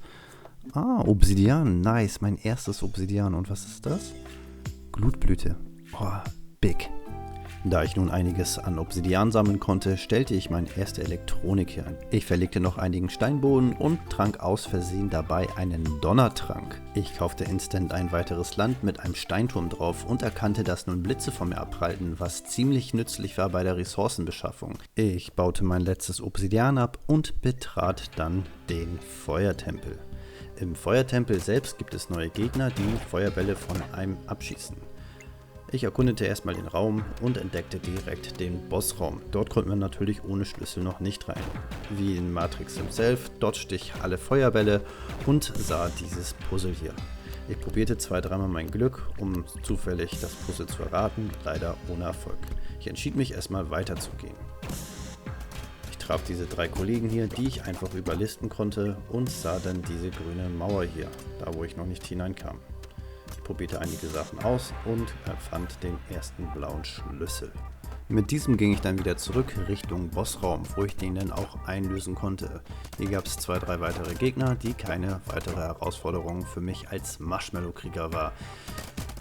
Speaker 1: Obsidian. Nice, mein erstes Obsidian. Und was ist das? Glutblüte. Big. Da ich nun einiges an Obsidian sammeln konnte, stellte ich meine erste Elektronik hier ein. Ich verlegte noch einigen Steinboden und trank aus Versehen dabei einen Donnertrank. Ich kaufte instant ein weiteres Land mit einem Steinturm drauf und erkannte, dass nun Blitze von mir abprallten, was ziemlich nützlich war bei der Ressourcenbeschaffung. Ich baute mein letztes Obsidian ab und betrat dann den Feuertempel. Im Feuertempel selbst gibt es neue Gegner, die Feuerbälle von einem abschießen. Ich erkundete erstmal den Raum und entdeckte direkt den Bossraum. Dort konnte man natürlich ohne Schlüssel noch nicht rein. Wie in Matrix himself dodgte ich alle Feuerbälle und sah dieses Puzzle hier. Ich probierte 2-3 Mal mein Glück, um zufällig das Puzzle zu erraten, leider ohne Erfolg. Ich entschied mich erstmal weiterzugehen. Ich traf diese 3 Kollegen hier, die ich einfach überlisten konnte und sah dann diese grüne Mauer hier, da wo ich noch nicht hineinkam. Ich probierte einige Sachen aus und fand den ersten blauen Schlüssel. Mit diesem ging ich dann wieder zurück Richtung Bossraum, wo ich den dann auch einlösen konnte. Hier gab es 2-3 weitere Gegner, die keine weitere Herausforderung für mich als Marshmallow-Krieger war.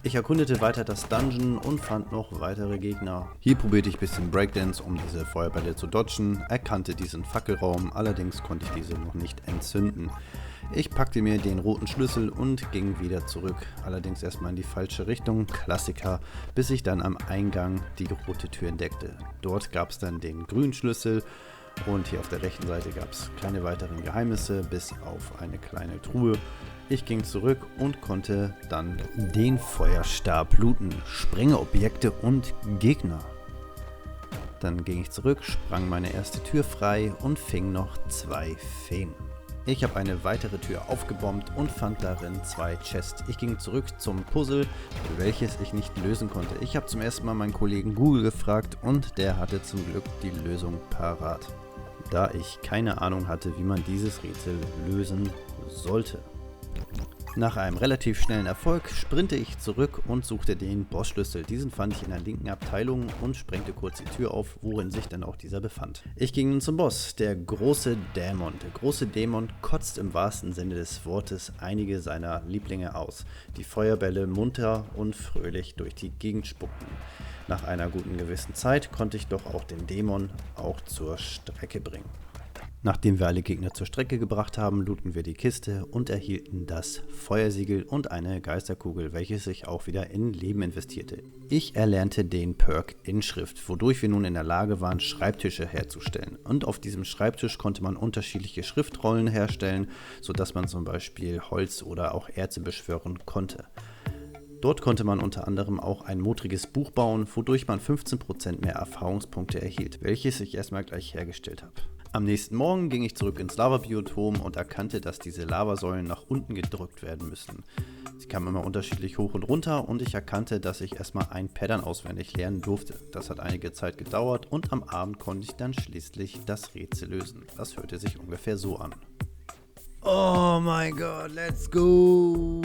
Speaker 1: Ich erkundete weiter das Dungeon und fand noch weitere Gegner. Hier probierte ich ein bisschen Breakdance, um diese Feuerbälle zu dodgen, erkannte diesen Fackelraum, allerdings konnte ich diese noch nicht entzünden. Ich packte mir den roten Schlüssel und ging wieder zurück, allerdings erstmal in die falsche Richtung, Klassiker, bis ich dann am Eingang die rote Tür entdeckte. Dort gab es dann den grünen Schlüssel und hier auf der rechten Seite gab es keine weiteren Geheimnisse, bis auf eine kleine Truhe. Ich ging zurück und konnte dann den Feuerstab looten, sprenge Objekte und Gegner. Dann ging ich zurück, sprang meine erste Tür frei und fing noch 2 Feen. Ich habe eine weitere Tür aufgebombt und fand darin 2 Chests. Ich ging zurück zum Puzzle, welches ich nicht lösen konnte. Ich habe zum ersten Mal meinen Kollegen Google gefragt und der hatte zum Glück die Lösung parat, da ich keine Ahnung hatte, wie man dieses Rätsel lösen sollte. Nach einem relativ schnellen Erfolg sprinte ich zurück und suchte den Bossschlüssel. Diesen fand ich in der linken Abteilung und sprengte kurz die Tür auf, worin sich dann auch dieser befand. Ich ging nun zum Boss, der große Dämon. Der große Dämon kotzt im wahrsten Sinne des Wortes einige seiner Lieblinge aus, die Feuerbälle munter und fröhlich durch die Gegend spuckten. Nach einer guten gewissen Zeit konnte ich doch auch den Dämon auch zur Strecke bringen. Nachdem wir alle Gegner zur Strecke gebracht haben, looten wir die Kiste und erhielten das Feuersiegel und eine Geisterkugel, welches sich auch wieder in Leben investierte. Ich erlernte den Perk Inschrift, wodurch wir nun in der Lage waren, Schreibtische herzustellen. Und auf diesem Schreibtisch konnte man unterschiedliche Schriftrollen herstellen, sodass man zum Beispiel Holz oder auch Erze beschwören konnte. Dort konnte man unter anderem auch ein modriges Buch bauen, wodurch man 15% mehr Erfahrungspunkte erhielt, welches ich erstmal gleich hergestellt habe. Am nächsten Morgen ging ich zurück ins Lava-Biotom und erkannte, dass diese Lavasäulen nach unten gedrückt werden müssen. Sie kamen immer unterschiedlich hoch und runter und ich erkannte, dass ich erstmal ein Pattern auswendig lernen durfte. Das hat einige Zeit gedauert und am Abend konnte ich dann schließlich das Rätsel lösen. Das hörte sich ungefähr so an.
Speaker 3: Oh mein Gott, let's go!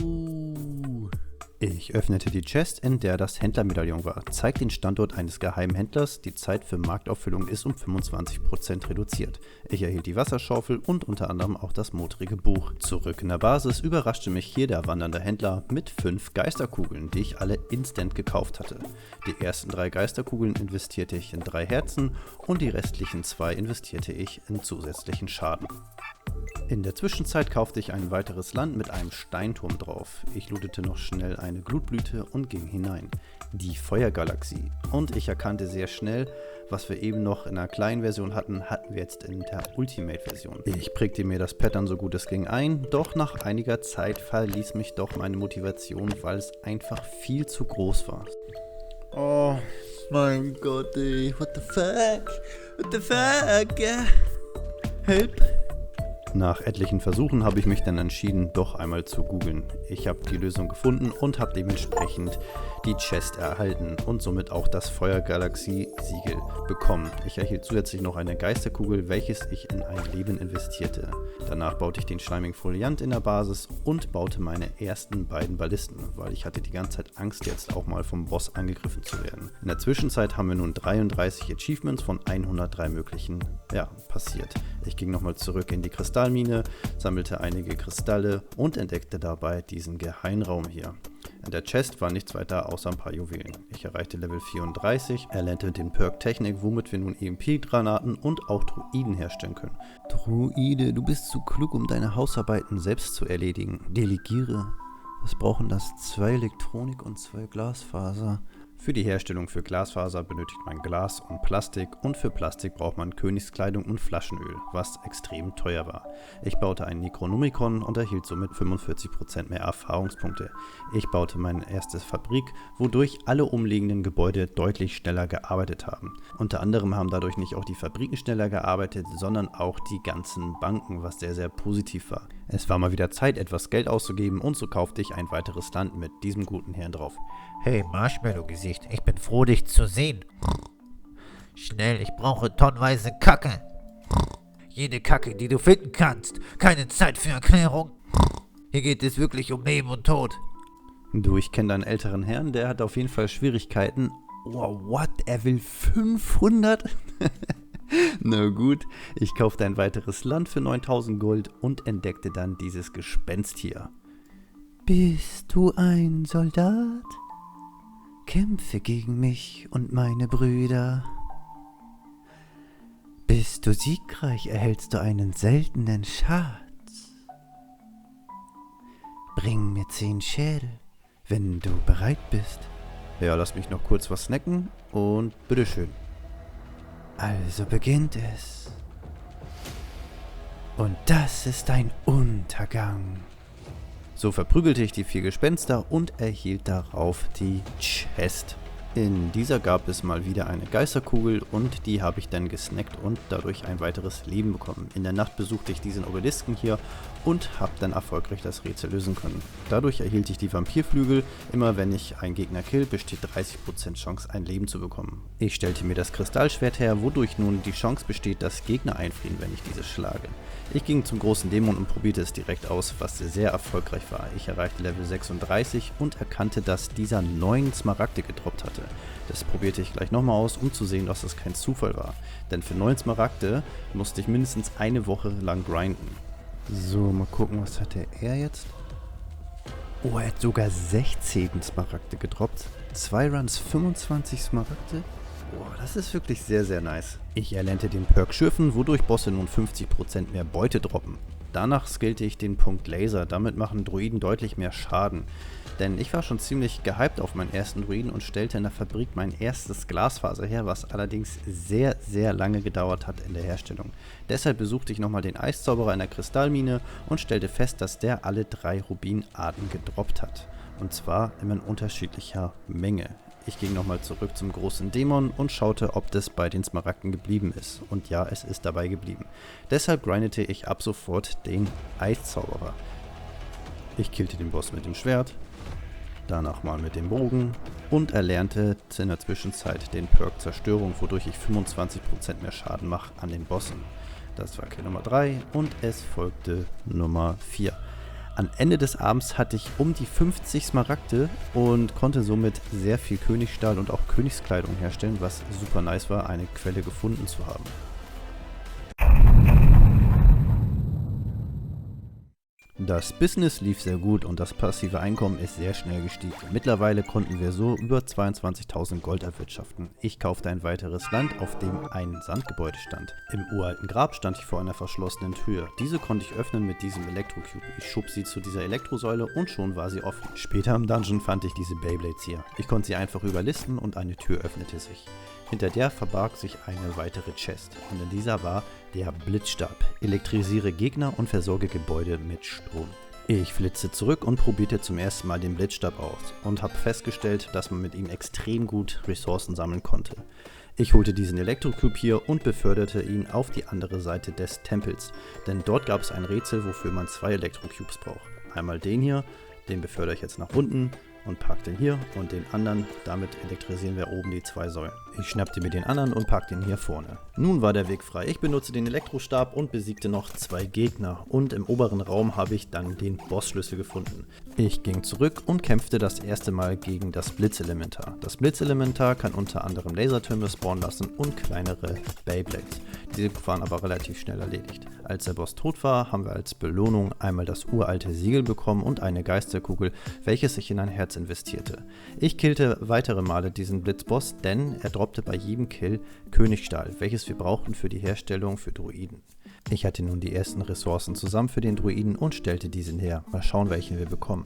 Speaker 1: Ich öffnete die Chest, in der das Händlermedaillon war. Zeigt den Standort eines geheimen Händlers. Die Zeit für Marktauffüllung ist um 25% reduziert. Ich erhielt die Wasserschaufel und unter anderem auch das modrige Buch. Zurück in der Basis überraschte mich hier der wandernde Händler mit 5 Geisterkugeln, die ich alle instant gekauft hatte. Die ersten 3 Geisterkugeln investierte ich in 3 Herzen und die restlichen 2 investierte ich in zusätzlichen Schaden. In der Zwischenzeit kaufte ich ein weiteres Land mit einem Steinturm drauf. Ich lootete noch schnell eine Glutblüte und ging hinein. Die Feuergalaxie. Und ich erkannte sehr schnell, was wir eben noch in einer kleinen Version hatten, hatten wir jetzt in der Ultimate-Version. Ich prägte mir das Pattern so gut es ging ein, doch nach einiger Zeit verließ mich doch meine Motivation, weil es einfach viel zu groß war.
Speaker 3: Oh,
Speaker 1: Mein Gott, ey. What the fuck? What the fuck? Help. Nach etlichen Versuchen habe ich mich dann entschieden, doch einmal zu googeln. Ich habe die Lösung gefunden und habe dementsprechend die Chest erhalten und somit auch das Feuergalaxie-Siegel bekommen. Ich erhielt zusätzlich noch eine Geisterkugel, welches ich in ein Leben investierte. Danach baute ich den schleimigen Foliant in der Basis und baute meine ersten beiden Ballisten, weil ich hatte die ganze Zeit Angst, jetzt auch mal vom Boss angegriffen zu werden. In der Zwischenzeit haben wir nun 33 Achievements von 103 möglichen, passiert. Ich ging nochmal zurück in die Kristallmine, sammelte einige Kristalle und entdeckte dabei diesen Geheimraum hier. In der Chest war nichts weiter außer ein paar Juwelen. Ich erreichte Level 34, erlernte den Perk Technik, womit wir nun EMP-Granaten und auch Druiden herstellen können. Druide, du bist zu klug, um deine Hausarbeiten selbst zu erledigen. Delegiere. Was brauchen das? 2 Elektronik und 2 Glasfaser. Für die Herstellung für Glasfaser benötigt man Glas und Plastik und für Plastik braucht man Königskleidung und Flaschenöl, was extrem teuer war. Ich baute ein Necronomicon und erhielt somit 45% mehr Erfahrungspunkte. Ich baute meine erste Fabrik, wodurch alle umliegenden Gebäude deutlich schneller gearbeitet haben. Unter anderem haben dadurch nicht auch die Fabriken schneller gearbeitet, sondern auch die ganzen Banken, was sehr, sehr positiv war. Es war mal wieder Zeit, etwas Geld auszugeben und so kaufte ich ein weiteres Land mit diesem guten Herrn drauf.
Speaker 5: Hey, Marshmallow-Gesicht, ich bin froh, dich zu sehen. Schnell, ich brauche tonnenweise Kacke. Jede Kacke, die du finden kannst. Keine Zeit für Erklärung. Hier geht es wirklich um Leben und Tod.
Speaker 1: Du, ich kenne deinen älteren Herrn, der hat auf jeden Fall Schwierigkeiten. Wow, what? Er will 500? Na gut, ich kaufte ein weiteres Land für 9000 Gold und entdeckte dann dieses Gespenst hier.
Speaker 2: Bist du ein Soldat? Kämpfe gegen mich und meine Brüder. Bist du siegreich, erhältst du einen seltenen Schatz. Bring mir 10 Schädel, wenn du bereit bist.
Speaker 1: Ja, lass mich noch kurz was snacken und bitteschön.
Speaker 2: Also beginnt es. Und das ist dein Untergang.
Speaker 1: So verprügelte ich die 4 Gespenster und erhielt darauf die Chest. In dieser gab es mal wieder eine Geisterkugel und die habe ich dann gesnackt und dadurch ein weiteres Leben bekommen. In der Nacht besuchte ich diesen Obelisken hier und habe dann erfolgreich das Rätsel lösen können. Dadurch erhielt ich die Vampirflügel. Immer wenn ich einen Gegner kill, besteht 30% Chance, ein Leben zu bekommen. Ich stellte mir das Kristallschwert her, wodurch nun die Chance besteht, dass Gegner einfrieren, wenn ich diese schlage. Ich ging zum großen Dämon und probierte es direkt aus, was sehr erfolgreich war. Ich erreichte Level 36 und erkannte, dass dieser 9 Smaragde gedroppt hatte. Das probierte ich gleich nochmal aus, um zu sehen, dass das kein Zufall war. Denn für 9 Smaragde musste ich mindestens eine Woche lang grinden.
Speaker 3: So, mal gucken, was hatte er jetzt?
Speaker 1: Oh, er hat sogar 16 Smaragde gedroppt. 2 Runs, 25 Smaragde. Boah, das ist wirklich sehr, sehr nice. Ich erlernte den Perk Schürfen, wodurch Bosse nun 50% mehr Beute droppen. Danach skillte ich den Punkt Laser, damit machen Druiden deutlich mehr Schaden. Denn ich war schon ziemlich gehypt auf meinen ersten Druiden und stellte in der Fabrik mein erstes Glasfaser her, was allerdings sehr, sehr lange gedauert hat in der Herstellung. Deshalb besuchte ich nochmal den Eiszauberer in der Kristallmine und stellte fest, dass der alle 3 Rubinarten gedroppt hat. Und zwar immer in unterschiedlicher Menge. Ich ging nochmal zurück zum großen Dämon und schaute, ob das bei den Smaragden geblieben ist. Und ja, es ist dabei geblieben. Deshalb grindete ich ab sofort den Eiszauberer. Ich killte den Boss mit dem Schwert, danach mal mit dem Bogen und erlernte in der Zwischenzeit den Perk Zerstörung, wodurch ich 25% mehr Schaden mache an den Bossen. Das war Kill Nummer 3 und es folgte Nummer 4. Am Ende des Abends hatte ich um die 50 Smaragde und konnte somit sehr viel Königsstahl und auch Königskleidung herstellen, was super nice war, eine Quelle gefunden zu haben. Das Business lief sehr gut und das passive Einkommen ist sehr schnell gestiegen. Mittlerweile konnten wir so über 22.000 Gold erwirtschaften. Ich kaufte ein weiteres Land, auf dem ein Sandgebäude stand. Im uralten Grab stand ich vor einer verschlossenen Tür. Diese konnte ich öffnen mit diesem Elektrocube. Ich schob sie zu dieser Elektrosäule und schon war sie offen. Später im Dungeon fand ich diese Beyblades hier. Ich konnte sie einfach überlisten und eine Tür öffnete sich. Hinter der verbarg sich eine weitere Chest und in dieser war der Blitzstab. Elektrisiere Gegner und versorge Gebäude mit Strom. Ich flitze zurück und probierte zum ersten Mal den Blitzstab aus und habe festgestellt, dass man mit ihm extrem gut Ressourcen sammeln konnte. Ich holte diesen Elektrocube hier und beförderte ihn auf die andere Seite des Tempels, denn dort gab es ein Rätsel, wofür man 2 Elektrocubes braucht. Einmal den hier, den befördere ich jetzt nach unten und pack den hier und den anderen, damit elektrisieren wir oben die 2 Säulen. Ich schnappte mir den anderen und pack den hier vorne. Nun war der Weg frei. Ich benutze den Elektrostab und besiegte noch 2 Gegner und im oberen Raum habe ich dann den Bossschlüssel gefunden. Ich ging zurück und kämpfte das erste Mal gegen das Blitzelementar. Das Blitzelementar kann unter anderem Lasertürme spawnen lassen und kleinere Beyblades. Diese waren aber relativ schnell erledigt. Als der Boss tot war, haben wir als Belohnung einmal das uralte Siegel bekommen und eine Geisterkugel, welches ich in ein Herz investierte. Ich killte weitere Male diesen Blitzboss, denn er droppte bei jedem Kill Königstahl, welches wir brauchten für die Herstellung für Druiden. Ich hatte nun die ersten Ressourcen zusammen für den Druiden und stellte diesen her. Mal schauen, welchen wir bekommen.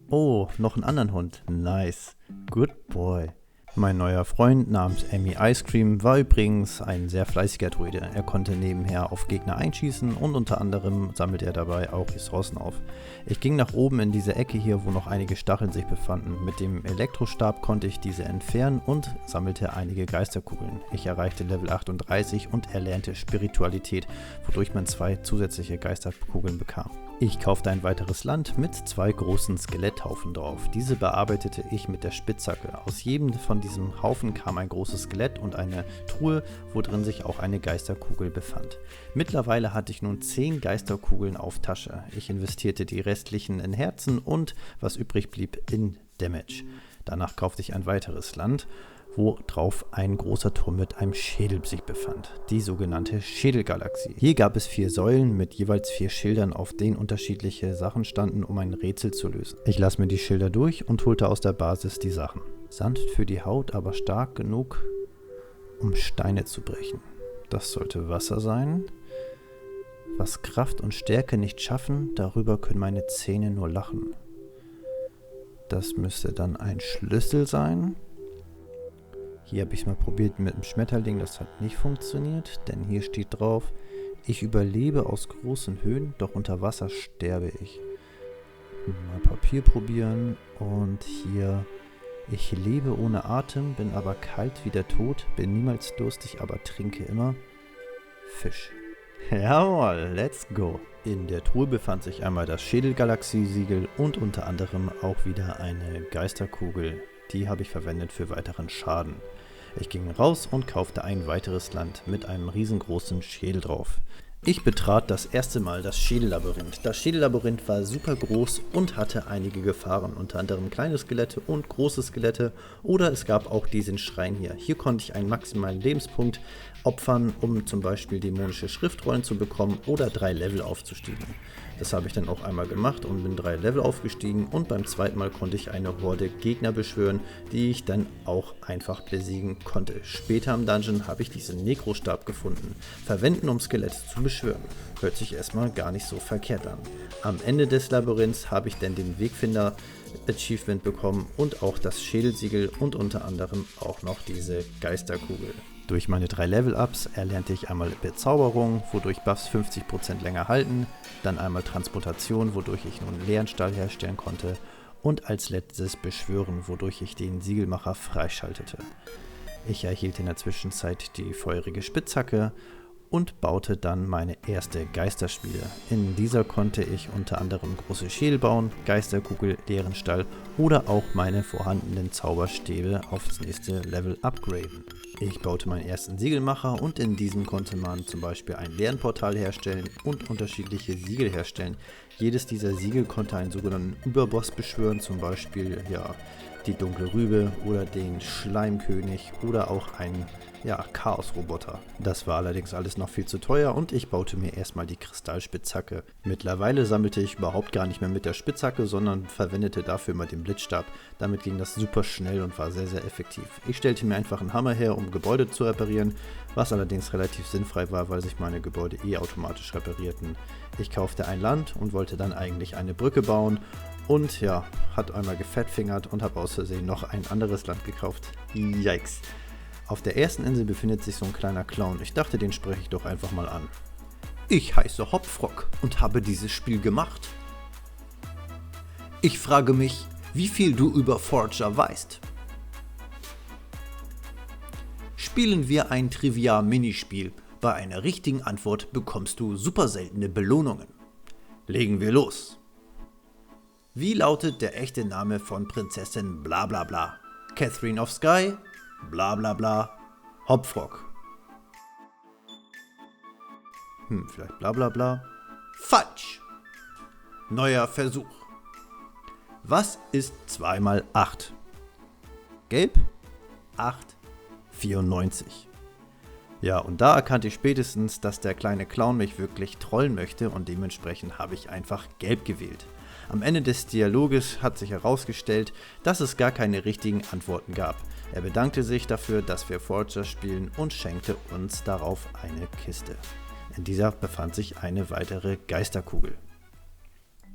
Speaker 1: Oh, noch einen anderen Hund. Nice. Good boy. Mein neuer Freund namens Amy Ice Cream war übrigens ein sehr fleißiger Druide. Er konnte nebenher auf Gegner einschießen und unter anderem sammelte er dabei auch Ressourcen auf. Ich ging nach oben in diese Ecke hier, wo noch einige Stacheln sich befanden. Mit dem Elektrostab konnte ich diese entfernen und sammelte einige Geisterkugeln. Ich erreichte Level 38 und erlernte Spiritualität, wodurch man 2 zusätzliche Geisterkugeln bekam. Ich kaufte ein weiteres Land mit 2 großen Skeletthaufen drauf. Diese bearbeitete ich mit der Spitzhacke. Aus jedem von diesem Haufen kam ein großes Skelett und eine Truhe, wo drin sich auch eine Geisterkugel befand. Mittlerweile hatte ich nun 10 Geisterkugeln auf Tasche. Ich investierte die restlichen in Herzen und was übrig blieb in Damage. Danach kaufte ich ein weiteres Land, wo drauf ein großer Turm mit einem Schädel sich befand, die sogenannte Schädelgalaxie. Hier gab es 4 Säulen mit jeweils 4 Schildern, auf denen unterschiedliche Sachen standen, um ein Rätsel zu lösen. Ich las mir die Schilder durch und holte aus der Basis die Sachen. Sanft für die Haut, aber stark genug, um Steine zu brechen. Das sollte Wasser sein. Was Kraft und Stärke nicht schaffen, darüber können meine Zähne nur lachen. Das müsste dann ein Schlüssel sein. Hier habe ich es mal probiert mit dem Schmetterling, das hat nicht funktioniert, denn hier steht drauf, ich überlebe aus großen Höhen, doch unter Wasser sterbe ich. Mal Papier probieren und hier, ich lebe ohne Atem, bin aber kalt wie der Tod, bin niemals durstig, aber trinke immer Fisch. Jawohl, let's go. In der Truhe befand sich einmal das Schädelgalaxie-Siegel und unter anderem auch wieder eine Geisterkugel. Die habe ich verwendet für weiteren Schaden. Ich ging raus und kaufte ein weiteres Land mit einem riesengroßen Schädel drauf. Ich betrat das erste Mal das Schädellabyrinth. Das Schädellabyrinth war super groß und hatte einige Gefahren, unter anderem kleine Skelette und große Skelette, oder es gab auch diesen Schrein hier. Hier konnte ich einen maximalen Lebenspunkt opfern, um zum Beispiel dämonische Schriftrollen zu bekommen oder 3 Level aufzusteigen. Das habe ich dann auch einmal gemacht und bin 3 Level aufgestiegen und beim zweiten Mal konnte ich eine Horde Gegner beschwören, die ich dann auch einfach besiegen konnte. Später im Dungeon habe ich diesen Nekrostab gefunden, verwenden um Skelette zu beschwören. Hört sich erstmal gar nicht so verkehrt an. Am Ende des Labyrinths habe ich dann den Wegfinder Achievement bekommen und auch das Schädelsiegel und unter anderem auch noch diese Geisterkugel. Durch meine 3 Level-Ups erlernte ich einmal Bezauberung, wodurch Buffs 50% länger halten, dann einmal Transmutation, wodurch ich nun leeren Stahl herstellen konnte und als letztes Beschwören, wodurch ich den Siegelmacher freischaltete. Ich erhielt in der Zwischenzeit die feurige Spitzhacke und baute dann meine erste Geisterspiele. In dieser konnte ich unter anderem große Schädel bauen, Geisterkugel, leeren Stall oder auch meine vorhandenen Zauberstäbe aufs nächste Level upgraden. Ich baute meinen ersten Siegelmacher und in diesem konnte man zum Beispiel ein Lernportal herstellen und unterschiedliche Siegel herstellen. Jedes dieser Siegel konnte einen sogenannten Überboss beschwören, zum Beispiel die dunkle Rübe oder den Schleimkönig oder auch einen Chaosroboter. Das war allerdings alles noch viel zu teuer und ich baute mir erstmal die Kristallspitzhacke. Mittlerweile sammelte ich überhaupt gar nicht mehr mit der Spitzhacke, sondern verwendete dafür mal den Blitzstab. Damit ging das super schnell und war sehr, sehr effektiv. Ich stellte mir einfach einen Hammer her, um Gebäude zu reparieren, was allerdings relativ sinnfrei war, weil sich meine Gebäude automatisch reparierten. Ich kaufte ein Land und wollte dann eigentlich eine Brücke bauen und hat einmal gefettfingert und habe aus Versehen noch ein anderes Land gekauft. Yikes! Auf der ersten Insel befindet sich so ein kleiner Clown. Ich dachte, den spreche ich doch einfach mal an. Ich heiße Hopfrock und habe dieses Spiel gemacht. Ich frage mich, wie viel du über Forger weißt. Spielen wir ein Trivia-Minispiel. Bei einer richtigen Antwort bekommst du super seltene Belohnungen. Legen wir los. Wie lautet der echte Name von Prinzessin Blablabla? Catherine of Sky, Blablabla, Hopfrog. Vielleicht Blablabla. Falsch. Neuer Versuch. Was ist 2 mal 8? Gelb? 8,94. Ja, und da erkannte ich spätestens, dass der kleine Clown mich wirklich trollen möchte und dementsprechend habe ich einfach gelb gewählt. Am Ende des Dialoges hat sich herausgestellt, dass es gar keine richtigen Antworten gab. Er bedankte sich dafür, dass wir Forger spielen und schenkte uns darauf eine Kiste. In dieser befand sich eine weitere Geisterkugel.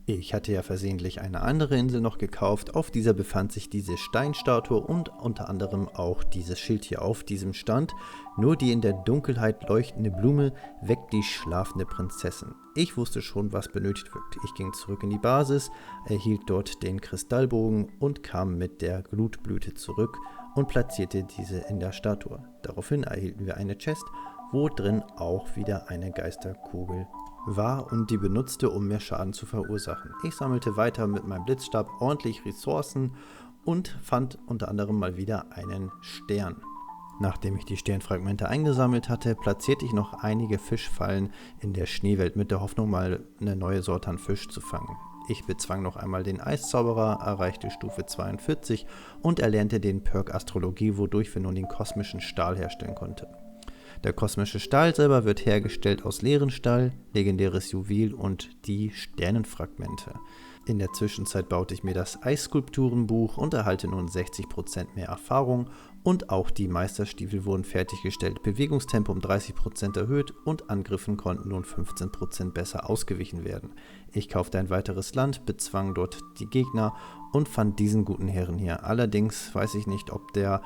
Speaker 1: Ich hatte ja versehentlich eine andere Insel noch gekauft, auf dieser befand sich diese Steinstatue und unter anderem auch dieses Schild hier auf diesem Stand. Nur die in der Dunkelheit leuchtende Blume weckt die schlafende Prinzessin. Ich wusste schon, was benötigt wird. Ich ging zurück in die Basis, erhielt dort den Kristallbogen und kam mit der Glutblüte zurück und platzierte diese in der Statue. Daraufhin erhielten wir eine Chest, wo drin auch wieder eine Geisterkugel war und die benutzte, um mehr Schaden zu verursachen. Ich sammelte weiter mit meinem Blitzstab ordentlich Ressourcen und fand unter anderem mal wieder einen Stern. Nachdem ich die Sternfragmente eingesammelt hatte, platzierte ich noch einige Fischfallen in der Schneewelt mit der Hoffnung, mal eine neue Sorte an Fisch zu fangen. Ich bezwang noch einmal den Eiszauberer, erreichte Stufe 42 und erlernte den Perk Astrologie, wodurch wir nun den kosmischen Stahl herstellen konnten. Der kosmische Stahl selber wird hergestellt aus leeren Stahl, legendäres Juwel und die Sternenfragmente. In der Zwischenzeit baute ich mir das Eisskulpturenbuch und erhalte nun 60% mehr Erfahrung und auch die Meisterstiefel wurden fertiggestellt, Bewegungstempo um 30% erhöht und Angriffen konnten nun 15% besser ausgewichen werden. Ich kaufte ein weiteres Land, bezwang dort die Gegner und fand diesen guten Herren hier. Allerdings weiß ich nicht, ob der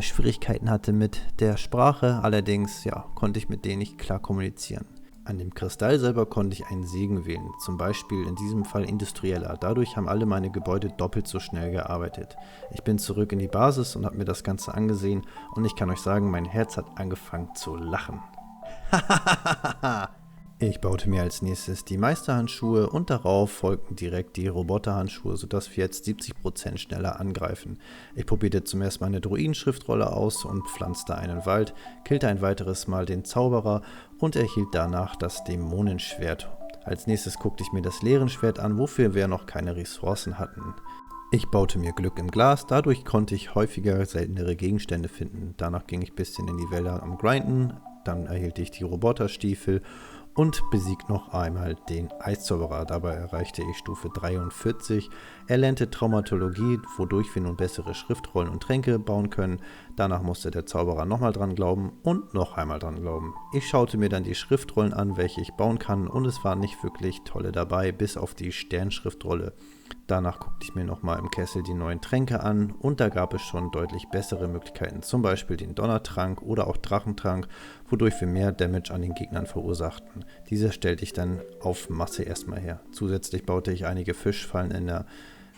Speaker 1: Schwierigkeiten hatte mit der Sprache, allerdings konnte ich mit denen nicht klar kommunizieren. An dem Kristall selber konnte ich einen Segen wählen, zum Beispiel in diesem Fall industrieller. Dadurch haben alle meine Gebäude doppelt so schnell gearbeitet. Ich bin zurück in die Basis und habe mir das Ganze angesehen und ich kann euch sagen, mein Herz hat angefangen zu lachen. Ich baute mir als nächstes die Meisterhandschuhe und darauf folgten direkt die Roboterhandschuhe, sodass wir jetzt 70% schneller angreifen. Ich probierte zum ersten Mal eine Druidenschriftrolle aus und pflanzte einen Wald, killte ein weiteres Mal den Zauberer und erhielt danach das Dämonenschwert. Als nächstes guckte ich mir das Leerenschwert an, wofür wir noch keine Ressourcen hatten. Ich baute mir Glück im Glas, dadurch konnte ich häufiger seltenere Gegenstände finden. Danach ging ich ein bisschen in die Wälder am Grinden, dann erhielt ich die Roboterstiefel und besiegt noch einmal den Eiszauberer. Dabei erreichte ich Stufe 43, erlernte Traumatologie, wodurch wir nun bessere Schriftrollen und Tränke bauen können. Danach musste der Zauberer nochmal dran glauben und noch einmal dran glauben. Ich schaute mir dann die Schriftrollen an, welche ich bauen kann und es waren nicht wirklich tolle dabei, bis auf die Sternschriftrolle. Danach guckte ich mir nochmal im Kessel die neuen Tränke an und da gab es schon deutlich bessere Möglichkeiten, zum Beispiel den Donnertrank oder auch Drachentrank, wodurch wir mehr Damage an den Gegnern verursachten. Dieser stellte ich dann auf Masse erstmal her. Zusätzlich baute ich einige Fischfallen in der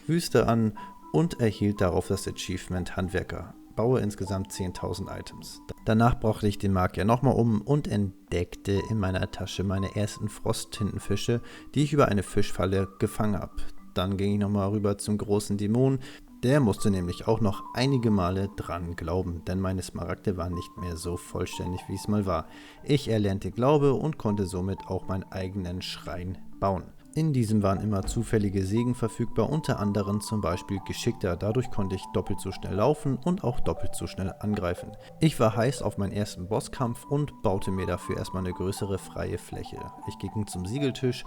Speaker 1: Wüste an und erhielt darauf das Achievement Handwerker. Baue insgesamt 10.000 Items. Danach brachte ich den Magier nochmal um und entdeckte in meiner Tasche meine ersten Frosttintenfische, die ich über eine Fischfalle gefangen habe. Dann ging ich nochmal rüber zum großen Dämon. Der musste nämlich auch noch einige Male dran glauben, denn meine Smaragde waren nicht mehr so vollständig, wie es mal war. Ich erlernte Glaube und konnte somit auch meinen eigenen Schrein bauen. In diesem waren immer zufällige Segen verfügbar, unter anderem zum Beispiel Geschickter. Dadurch konnte ich doppelt so schnell laufen und auch doppelt so schnell angreifen. Ich war heiß auf meinen ersten Bosskampf und baute mir dafür erstmal eine größere freie Fläche. Ich ging zum Siegeltisch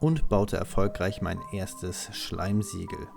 Speaker 1: und baute erfolgreich mein erstes Schleimsiegel.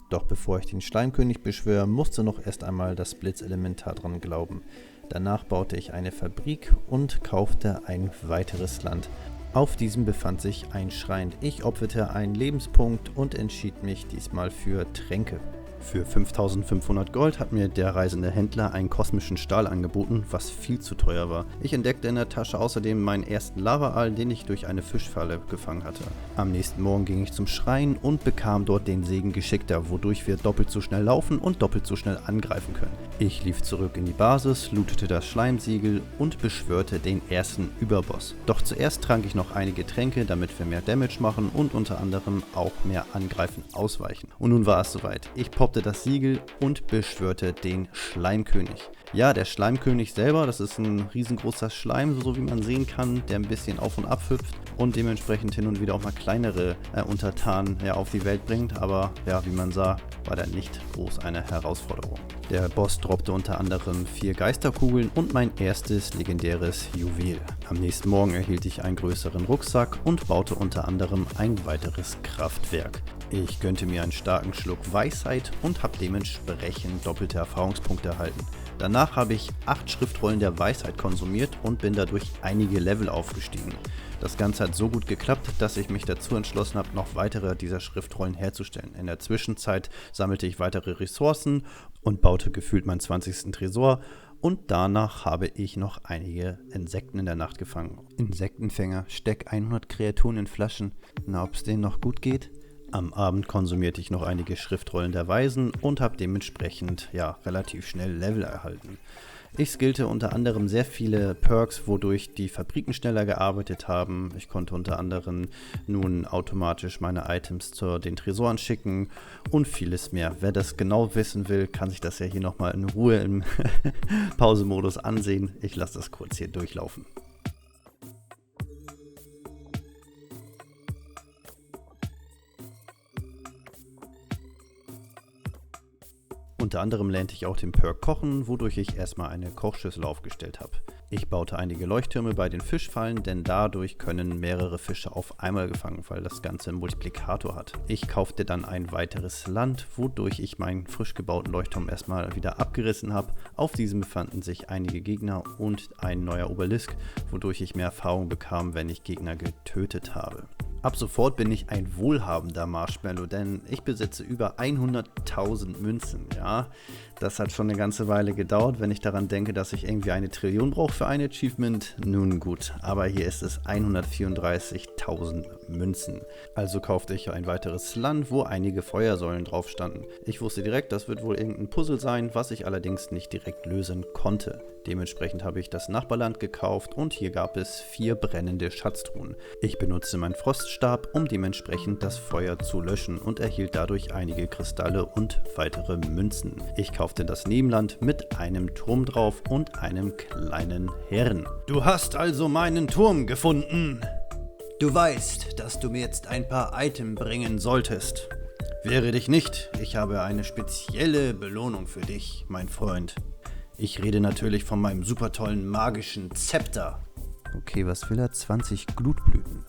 Speaker 1: Doch bevor ich den Schleimkönig beschwöre, musste noch erst einmal das Blitzelementar dran glauben. Danach baute ich eine Fabrik und kaufte ein weiteres Land. Auf diesem befand sich ein Schrein. Ich opferte einen Lebenspunkt und entschied mich diesmal für Tränke. Für 5500 Gold hat mir der reisende Händler einen kosmischen Stahl angeboten, was viel zu teuer war. Ich entdeckte in der Tasche außerdem meinen ersten Lava-Aal, den ich durch eine Fischfalle gefangen hatte. Am nächsten Morgen ging ich zum Schrein und bekam dort den Segen Geschickter, wodurch wir doppelt so schnell laufen und doppelt so schnell angreifen können. Ich lief zurück in die Basis, lootete das Schleimsiegel und beschwörte den ersten Überboss. Doch zuerst trank ich noch einige Tränke, damit wir mehr Damage machen und unter anderem auch mehr Angreifen ausweichen. Und nun war es soweit. Ich poppte das Siegel und beschwörte den Schleimkönig. Ja, der Schleimkönig selber, das ist ein riesengroßer Schleim, so wie man sehen kann, der ein bisschen auf und ab hüpft und dementsprechend hin und wieder auch mal kleinere Untertanen auf die Welt bringt. Aber ja, wie man sah, war der nicht groß eine Herausforderung. Der Boss droppte unter anderem 4 Geisterkugeln und mein erstes legendäres Juwel. Am nächsten Morgen erhielt ich einen größeren Rucksack und baute unter anderem ein weiteres Kraftwerk. Ich gönnte mir einen starken Schluck Weisheit und habe dementsprechend doppelte Erfahrungspunkte erhalten. Danach habe ich 8 Schriftrollen der Weisheit konsumiert und bin dadurch einige Level aufgestiegen. Das Ganze hat so gut geklappt, dass ich mich dazu entschlossen habe, noch weitere dieser Schriftrollen herzustellen. In der Zwischenzeit sammelte ich weitere Ressourcen und baute gefühlt meinen 20. Tresor. Und danach habe ich noch einige Insekten in der Nacht gefangen. Insektenfänger, steck 100 Kreaturen in Flaschen. Na, ob es denen noch gut geht? Am Abend konsumierte ich noch einige Schriftrollen der Weisen und habe dementsprechend relativ schnell Level erhalten. Ich skillte unter anderem sehr viele Perks, wodurch die Fabriken schneller gearbeitet haben. Ich konnte unter anderem nun automatisch meine Items zu den Tresoren schicken und vieles mehr. Wer das genau wissen will, kann sich das ja hier nochmal in Ruhe im Pausemodus ansehen. Ich lasse das kurz hier durchlaufen. Unter anderem lernte ich auch den Perk Kochen, wodurch ich erstmal eine Kochschüssel aufgestellt habe. Ich baute einige Leuchttürme bei den Fischfallen, denn dadurch können mehrere Fische auf einmal gefangen, weil das Ganze einen Multiplikator hat. Ich kaufte dann ein weiteres Land, wodurch ich meinen frisch gebauten Leuchtturm erstmal wieder abgerissen habe. Auf diesem befanden sich einige Gegner und ein neuer Obelisk, wodurch ich mehr Erfahrung bekam, wenn ich Gegner getötet habe. Ab sofort bin ich ein wohlhabender Marshmallow, denn ich besitze über 100.000 Münzen, ja. Das hat schon eine ganze Weile gedauert, wenn ich daran denke, dass ich irgendwie 1 Trillion brauche für ein Achievement. Nun gut, aber hier ist es 134.000 Münzen. Also kaufte ich ein weiteres Land, wo einige Feuersäulen drauf standen. Ich wusste direkt, das wird wohl irgendein Puzzle sein, was ich allerdings nicht direkt lösen konnte. Dementsprechend habe ich das Nachbarland gekauft und hier gab es 4 brennende Schatztruhen. Ich benutzte meinen Froststab, um dementsprechend das Feuer zu löschen und erhielt dadurch einige Kristalle und weitere Münzen. Ich kaufte das Nebenland mit einem Turm drauf und einem kleinen Herrn. Du hast also meinen Turm gefunden. Du weißt, dass du mir jetzt ein paar Items bringen solltest. Wehre dich nicht, ich habe eine spezielle Belohnung für dich, mein Freund. Ich rede natürlich von meinem super tollen magischen Zepter. Okay, was will er? 20 Glutblüten.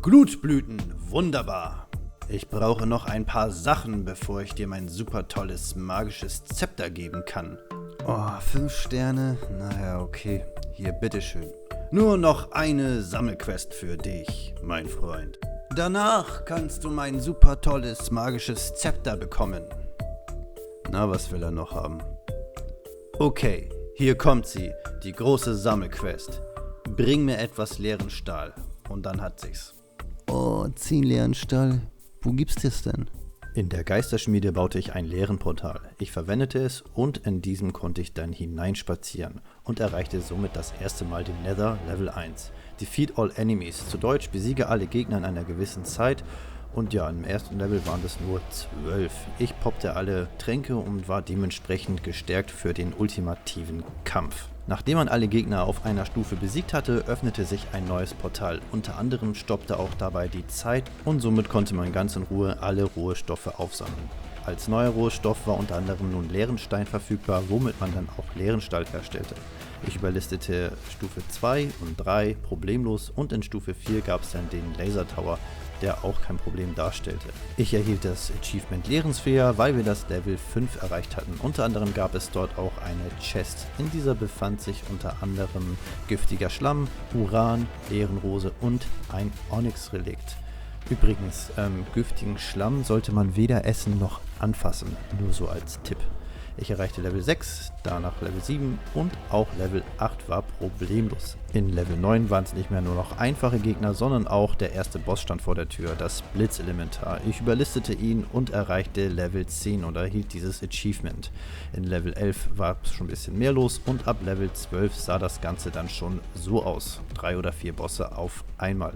Speaker 1: Glutblüten, wunderbar. Ich brauche noch ein paar Sachen, bevor ich dir mein super tolles magisches Zepter geben kann. Oh, 5 Sterne? Naja, okay. Hier, bitteschön. Nur noch eine Sammelquest für dich, mein Freund. Danach kannst du mein super tolles magisches Zepter bekommen. Na, was will er noch haben? Okay, hier kommt sie, die große Sammelquest. Bring mir etwas leeren Stahl und dann hat sich's.
Speaker 2: Oh, 10 leeren Stahl. Wo gibt's das denn?
Speaker 1: In der Geisterschmiede baute ich ein leeren Portal. Ich verwendete es und in diesem konnte ich dann hineinspazieren und erreichte somit das erste Mal den Nether Level 1. Defeat all enemies, zu Deutsch besiege alle Gegner in einer gewissen Zeit. Und ja, im ersten Level waren das nur 12. Ich poppte alle Tränke und war dementsprechend gestärkt für den ultimativen Kampf. Nachdem man alle Gegner auf einer Stufe besiegt hatte, öffnete sich ein neues Portal. Unter anderem stoppte auch dabei die Zeit und somit konnte man ganz in Ruhe alle Rohstoffe aufsammeln. Als neuer Rohstoff war unter anderem nun Leerenstein verfügbar, womit man dann auch Leerenstahl herstellte. Ich überlistete Stufe 2 und 3 problemlos und in Stufe 4 gab es dann den Laser Tower, der auch kein Problem darstellte. Ich erhielt das Achievement Leerensphäre, weil wir das Level 5 erreicht hatten. Unter anderem gab es dort auch eine Chest. In dieser befand sich unter anderem giftiger Schlamm, Uran, Ehrenrose und ein Onyx-Relikt. Übrigens, giftigen Schlamm sollte man weder essen noch anfassen, nur so als Tipp. Ich erreichte Level 6, danach Level 7 und auch Level 8 war problemlos. In Level 9 waren es nicht mehr nur noch einfache Gegner, sondern auch der erste Boss stand vor der Tür, das Blitzelementar. Ich überlistete ihn und erreichte Level 10 und erhielt dieses Achievement. In Level 11 war schon ein bisschen mehr los und ab Level 12 sah das Ganze dann schon so aus. 3 oder 4 Bosse auf einmal.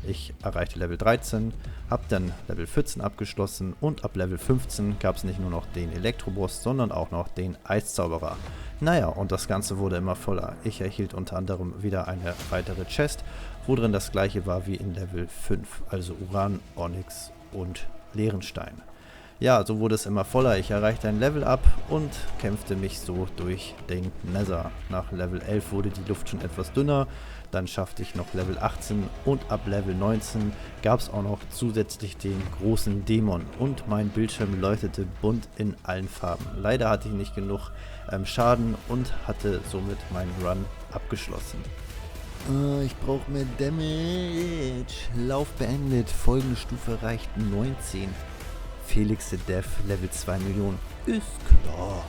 Speaker 1: Ich erreichte Level 13, habe dann Level 14 abgeschlossen und ab Level 15 gab es nicht nur noch den Elektroboss, sondern auch noch den Eiszauberer. Naja, und das Ganze wurde immer voller. Ich erhielt unter anderem wieder eine weitere Chest, wo drin das gleiche war wie in Level 5, also Uran, Onyx und Leerenstein. Ja, so wurde es immer voller. Ich erreichte ein Level Up und kämpfte mich so durch den Nether. Nach Level 11 wurde die Luft schon etwas dünner. Dann schaffte ich noch Level 18 und ab Level 19 gab es auch noch zusätzlich den großen Dämon. Und mein Bildschirm leuchtete bunt in allen Farben. Leider hatte ich nicht genug Schaden und hatte somit meinen Run abgeschlossen. Ich brauche mehr Damage. Lauf beendet. Folgende Stufe reicht 19. Felix the Death, Level 2 Millionen. Ist klar.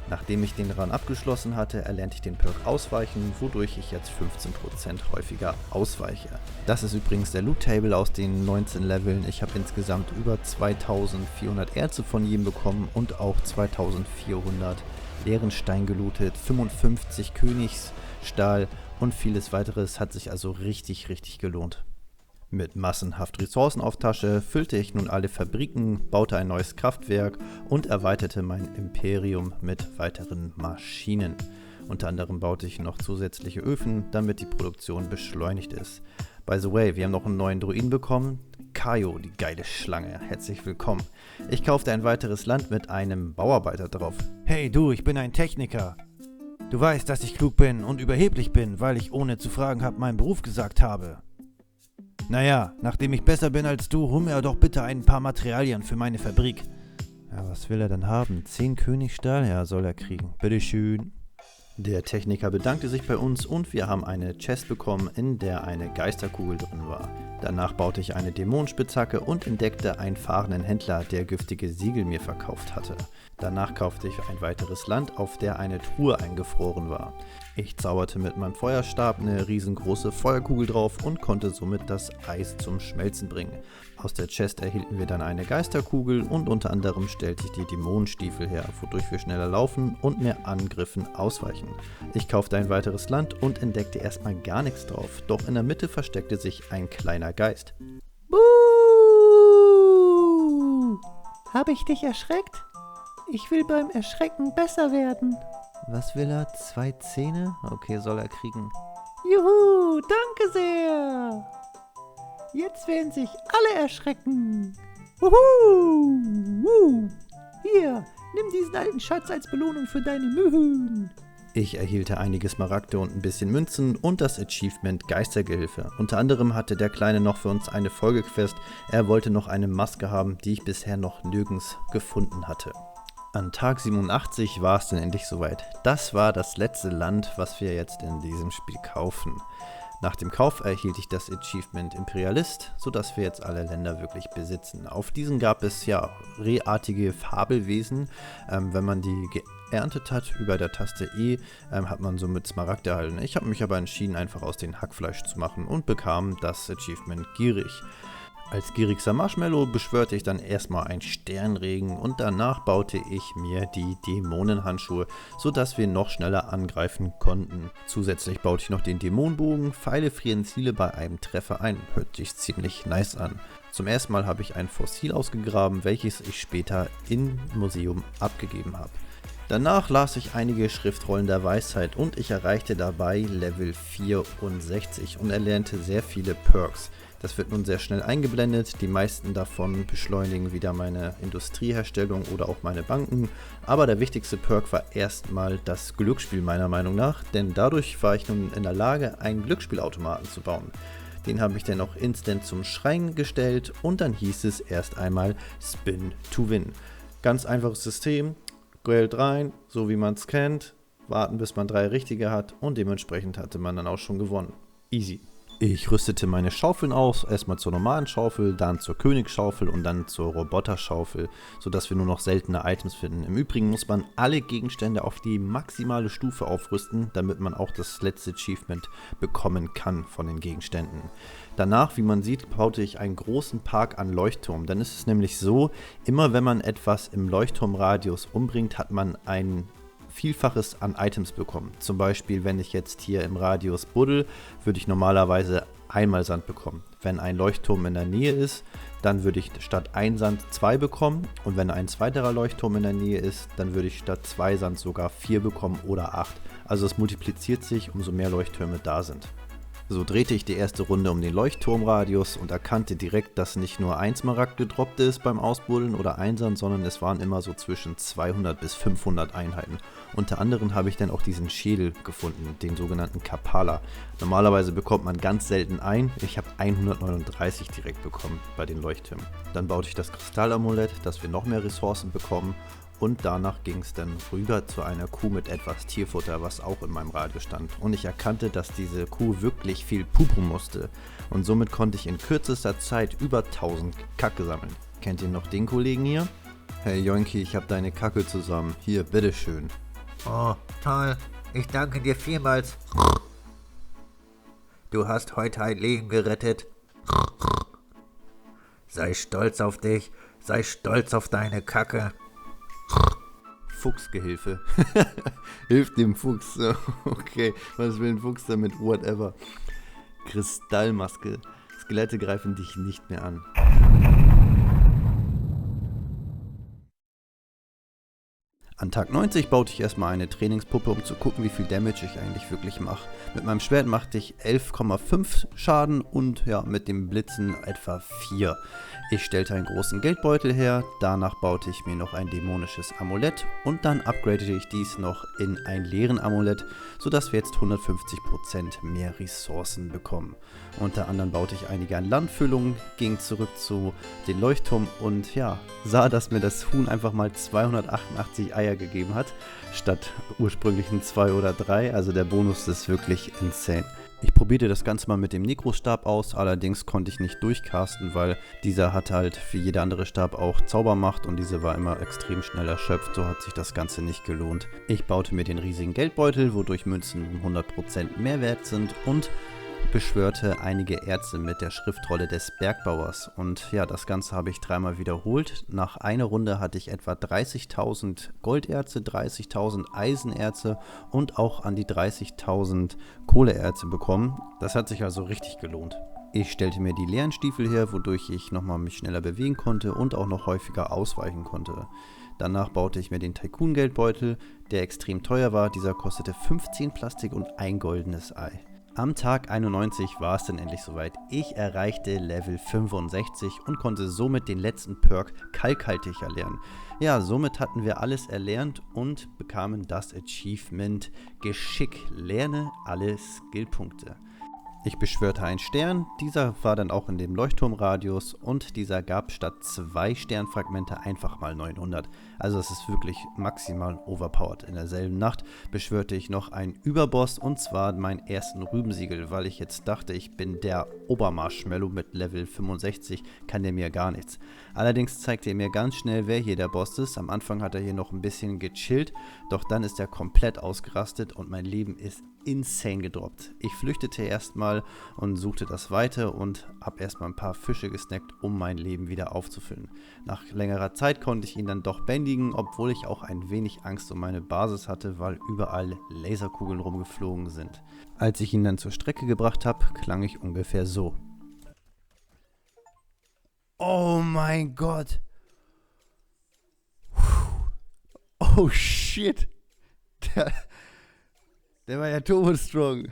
Speaker 1: Nachdem ich den Run abgeschlossen hatte, erlernte ich den Perk Ausweichen, wodurch ich jetzt 15% häufiger ausweiche. Das ist übrigens der Loot Table aus den 19 Leveln. Ich habe insgesamt über 2400 Erze von jedem bekommen und auch 2400 Leerenstein gelootet, 55 Königsstahl und vieles weiteres. Hat sich also richtig gelohnt. Mit massenhaft Ressourcen auf Tasche füllte ich nun alle Fabriken, baute ein neues Kraftwerk und erweiterte mein Imperium mit weiteren Maschinen. Unter anderem baute ich noch zusätzliche Öfen, damit die Produktion beschleunigt ist. By the way, wir haben noch einen neuen Druiden bekommen. Kaio, die geile Schlange. Herzlich willkommen. Ich kaufte ein weiteres Land mit einem Bauarbeiter drauf.
Speaker 6: Hey du, ich bin ein Techniker. Du weißt, dass ich klug bin und überheblich bin, weil ich ohne zu fragen meinen Beruf gesagt habe. Naja, nachdem ich besser bin als du, hol mir doch bitte ein paar Materialien für meine Fabrik.
Speaker 1: Ja, was will er denn haben? 10 Königstahl? Ja, soll er kriegen. Bitteschön. Der Techniker bedankte sich bei uns und wir haben eine Chest bekommen, in der eine Geisterkugel drin war. Danach baute ich eine Dämonenspitzhacke und entdeckte einen fahrenden Händler, der giftige Siegel mir verkauft hatte. Danach kaufte ich ein weiteres Land, auf der eine Truhe eingefroren war. Ich zauberte mit meinem Feuerstab eine riesengroße Feuerkugel drauf und konnte somit das Eis zum Schmelzen bringen. Aus der Chest erhielten wir dann eine Geisterkugel und unter anderem stellte ich die Dämonenstiefel her, wodurch wir schneller laufen und mehr Angriffen ausweichen. Ich kaufte ein weiteres Land und entdeckte erstmal gar nichts drauf, doch in der Mitte versteckte sich ein kleiner Geist.
Speaker 2: Buh! Habe ich dich erschreckt? Ich will beim Erschrecken besser werden.
Speaker 1: Was will er? 2 Zähne? Okay, soll er kriegen.
Speaker 2: Juhu, danke sehr. Jetzt werden sich alle erschrecken. Wuhu! Hier, nimm diesen alten Schatz als Belohnung für deine Mühen.
Speaker 1: Ich erhielte einige Smaragde und ein bisschen Münzen und das Achievement Geistergehilfe. Unter anderem hatte der Kleine noch für uns eine Folgequest. Er wollte noch eine Maske haben, die ich bisher noch nirgends gefunden hatte. An Tag 87 war es dann endlich soweit. Das war das letzte Land, was wir jetzt in diesem Spiel kaufen. Nach dem Kauf erhielt ich das Achievement Imperialist, sodass wir jetzt alle Länder wirklich besitzen. Auf diesen gab es ja rehartige Fabelwesen. Wenn man die geerntet hat über der Taste E, hat man somit Smaragd erhalten. Ich habe mich aber entschieden, einfach aus den Hackfleisch zu machen und bekam das Achievement Gierig. Als gierigster Marshmallow beschwörte ich dann erstmal einen Sternregen und danach baute ich mir die Dämonenhandschuhe, sodass wir noch schneller angreifen konnten. Zusätzlich baute ich noch den Dämonenbogen, Pfeile frieren Ziele bei einem Treffer ein. Hört sich ziemlich nice an. Zum ersten Mal habe ich ein Fossil ausgegraben, welches ich später im Museum abgegeben habe. Danach las ich einige Schriftrollen der Weisheit und ich erreichte dabei Level 64 und erlernte sehr viele Perks. Das wird nun sehr schnell eingeblendet, die meisten davon beschleunigen wieder meine Industrieherstellung oder auch meine Banken, aber der wichtigste Perk war erstmal das Glücksspiel meiner Meinung nach, denn dadurch war ich nun in der Lage, einen Glücksspielautomaten zu bauen. Den habe ich dann auch instant zum Schreien gestellt und dann hieß es erst einmal Spin to Win. Ganz einfaches System, Geld rein, so wie man es kennt, warten bis man 3 richtige hat und dementsprechend hatte man dann auch schon gewonnen. Easy.
Speaker 3: Ich rüstete meine Schaufeln aus, erstmal zur normalen Schaufel, dann zur Königsschaufel und dann zur Roboterschaufel, sodass wir nur noch seltene Items finden. Im Übrigen muss man alle Gegenstände auf die maximale Stufe aufrüsten, damit man auch das letzte Achievement bekommen kann von den Gegenständen. Danach, wie man sieht, baute ich einen großen Park an Leuchtturm. Dann ist es nämlich so, immer wenn man etwas im Leuchtturmradius umbringt, hat man ein Vielfaches an Items bekommen. Zum Beispiel, wenn ich jetzt hier im Radius buddel, würde ich normalerweise einmal Sand bekommen. Wenn ein Leuchtturm in der Nähe ist, dann würde ich statt ein Sand 2 bekommen. Und wenn ein zweiterer Leuchtturm in der Nähe ist, dann würde ich statt 2 Sand sogar 4 bekommen oder 8. Also es multipliziert sich, umso mehr Leuchttürme da sind. So drehte ich die erste Runde um den Leuchtturmradius und erkannte direkt, dass nicht nur ein Smaragd gedroppt ist beim Ausbuddeln oder ein Sand, sondern es waren immer so zwischen 200 bis 500 Einheiten. Unter anderem habe ich dann auch diesen Schädel gefunden, den sogenannten Kapala. Normalerweise bekommt man ganz selten ein, ich habe 139 direkt bekommen bei den Leuchttürmen. Dann baute ich das Kristallamulett, dass wir noch mehr Ressourcen bekommen. Und danach ging es dann rüber zu einer Kuh mit etwas Tierfutter, was auch in meinem Radius stand. Und ich erkannte, dass diese Kuh wirklich viel pupen musste. Und somit konnte ich in kürzester Zeit über 1000 Kacke sammeln. Kennt ihr noch den Kollegen hier? Hey Jonki, ich habe deine Kacke zusammen. Hier, bitteschön.
Speaker 5: Oh, toll. Ich danke dir vielmals. Du hast heute ein Leben gerettet. Sei stolz auf dich. Sei stolz auf deine Kacke.
Speaker 3: Fuchsgehilfe. Hilft dem Fuchs. Okay, was will ein Fuchs damit? Whatever. Kristallmaske. Skelette greifen dich nicht mehr an. An Tag 90 baute ich erstmal eine Trainingspuppe, um zu gucken, wie viel Damage ich eigentlich wirklich mache. Mit meinem Schwert machte ich 11,5 Schaden und ja, mit dem Blitzen etwa 4. Ich stellte einen großen Geldbeutel her, danach baute ich mir noch ein dämonisches Amulett und dann upgradete ich dies noch in ein leeren Amulett, sodass wir jetzt 150% mehr Ressourcen bekommen. Unter anderem baute ich einige an Landfüllungen, ging zurück zu den Leuchtturm und ja, sah, dass mir das Huhn einfach mal 288 Eier gegeben hat, statt ursprünglichen 2 oder 3, also der Bonus ist wirklich insane. Ich probierte das Ganze mal mit dem Nekrostab aus, allerdings konnte ich nicht durchcasten, weil dieser hat halt wie jeder andere Stab auch Zaubermacht und diese war immer extrem schnell erschöpft, so hat sich das Ganze nicht gelohnt. Ich baute mir den riesigen Geldbeutel, wodurch Münzen um 100% mehr wert sind und beschwörte einige Erze mit der Schriftrolle des Bergbauers und ja, das Ganze habe ich dreimal wiederholt. Nach einer Runde hatte ich etwa 30.000 Golderze, 30.000 Eisenerze und auch an die 30.000 Kohleerze bekommen. Das hat sich also richtig gelohnt. Ich stellte mir die leeren Stiefel her, wodurch ich nochmal mich schneller bewegen konnte und auch noch häufiger ausweichen konnte. Danach baute ich mir den Tycoon-Geldbeutel, der extrem teuer war. Dieser kostete 15 Plastik und ein goldenes Ei. Am Tag 91 war es dann endlich soweit. Ich erreichte Level 65 und konnte somit den letzten Perk kalkhaltig erlernen. Ja, somit hatten wir alles erlernt und bekamen das Achievement Geschick. Lerne alle Skillpunkte. Ich beschwörte einen Stern, dieser war dann auch in dem Leuchtturmradius und dieser gab statt 2 Sternfragmente einfach mal 900. Also es ist wirklich maximal overpowered. In derselben Nacht beschwörte ich noch einen Überboss und zwar meinen ersten Rübensiegel, weil ich jetzt dachte, ich bin der Obermarshmallow mit Level 65, kann der mir gar nichts. Allerdings zeigte er mir ganz schnell, wer hier der Boss ist. Am Anfang hat er hier noch ein bisschen gechillt, doch dann ist er komplett ausgerastet und mein Leben ist insane gedroppt. Ich flüchtete erstmal und suchte das weiter und habe erstmal ein paar Fische gesnackt, um mein Leben wieder aufzufüllen. Nach längerer Zeit konnte ich ihn dann doch bändigen, obwohl ich auch ein wenig Angst um meine Basis hatte, weil überall Laserkugeln rumgeflogen sind. Als ich ihn dann zur Strecke gebracht habe, klang ich ungefähr so.
Speaker 6: Oh mein Gott. Oh shit. Der war ja turbo strong.